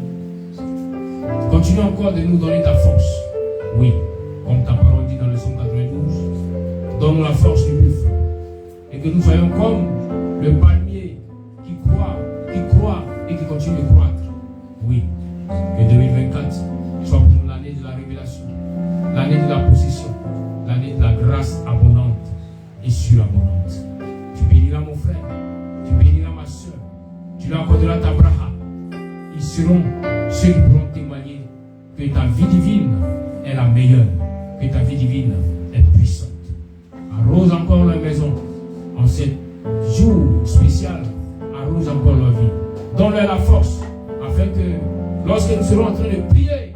Continue encore de nous donner ta force. Oui, comme ta parole dit dans le psaume 92, donne-nous la force du buffle. Et que nous soyons comme le palmier qui croît et qui continue de croître. Oui, que 2024 soit pour nous l'année de la révélation, l'année de la possession, l'année de la grâce abondante et surabondante. Tu béniras mon frère, tu béniras ma soeur, tu leur accorderas ta braha. Ils seront ceux qui pourront témoigner que ta vie divine est la meilleure, que ta vie divine est puissante. Arrose encore leur maison en ce jour spécial, arrose encore leur vie. Donne-leur la force afin que lorsque nous serons en train de prier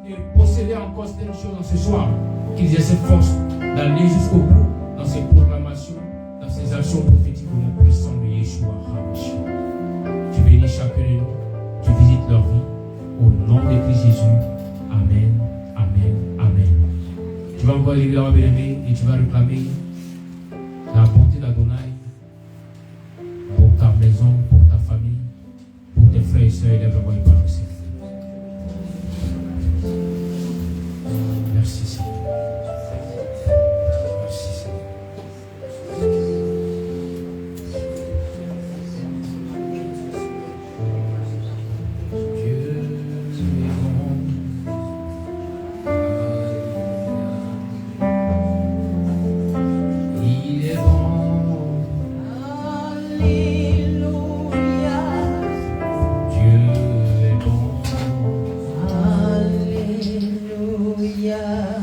et posséder encore certaines choses dans ce soir, qu'ils aient cette force d'aller jusqu'au bout dans ces proclamations, dans ces actions prophétiques au nom puissant de Yeshua HaMashiach. Tu bénis chacun de nous, tu visites leur vie. Au nom de Christ Jésus. Amen, amen, amen. Tu vas encore lever la voix bien-aimée et tu vas réclamer la bonté d'Adonai pour ta maison, pour ta famille, pour tes frères et sœurs. Élève la voix et parle aussi. Merci Seigneur. Merci Seigneur. Hallelujah.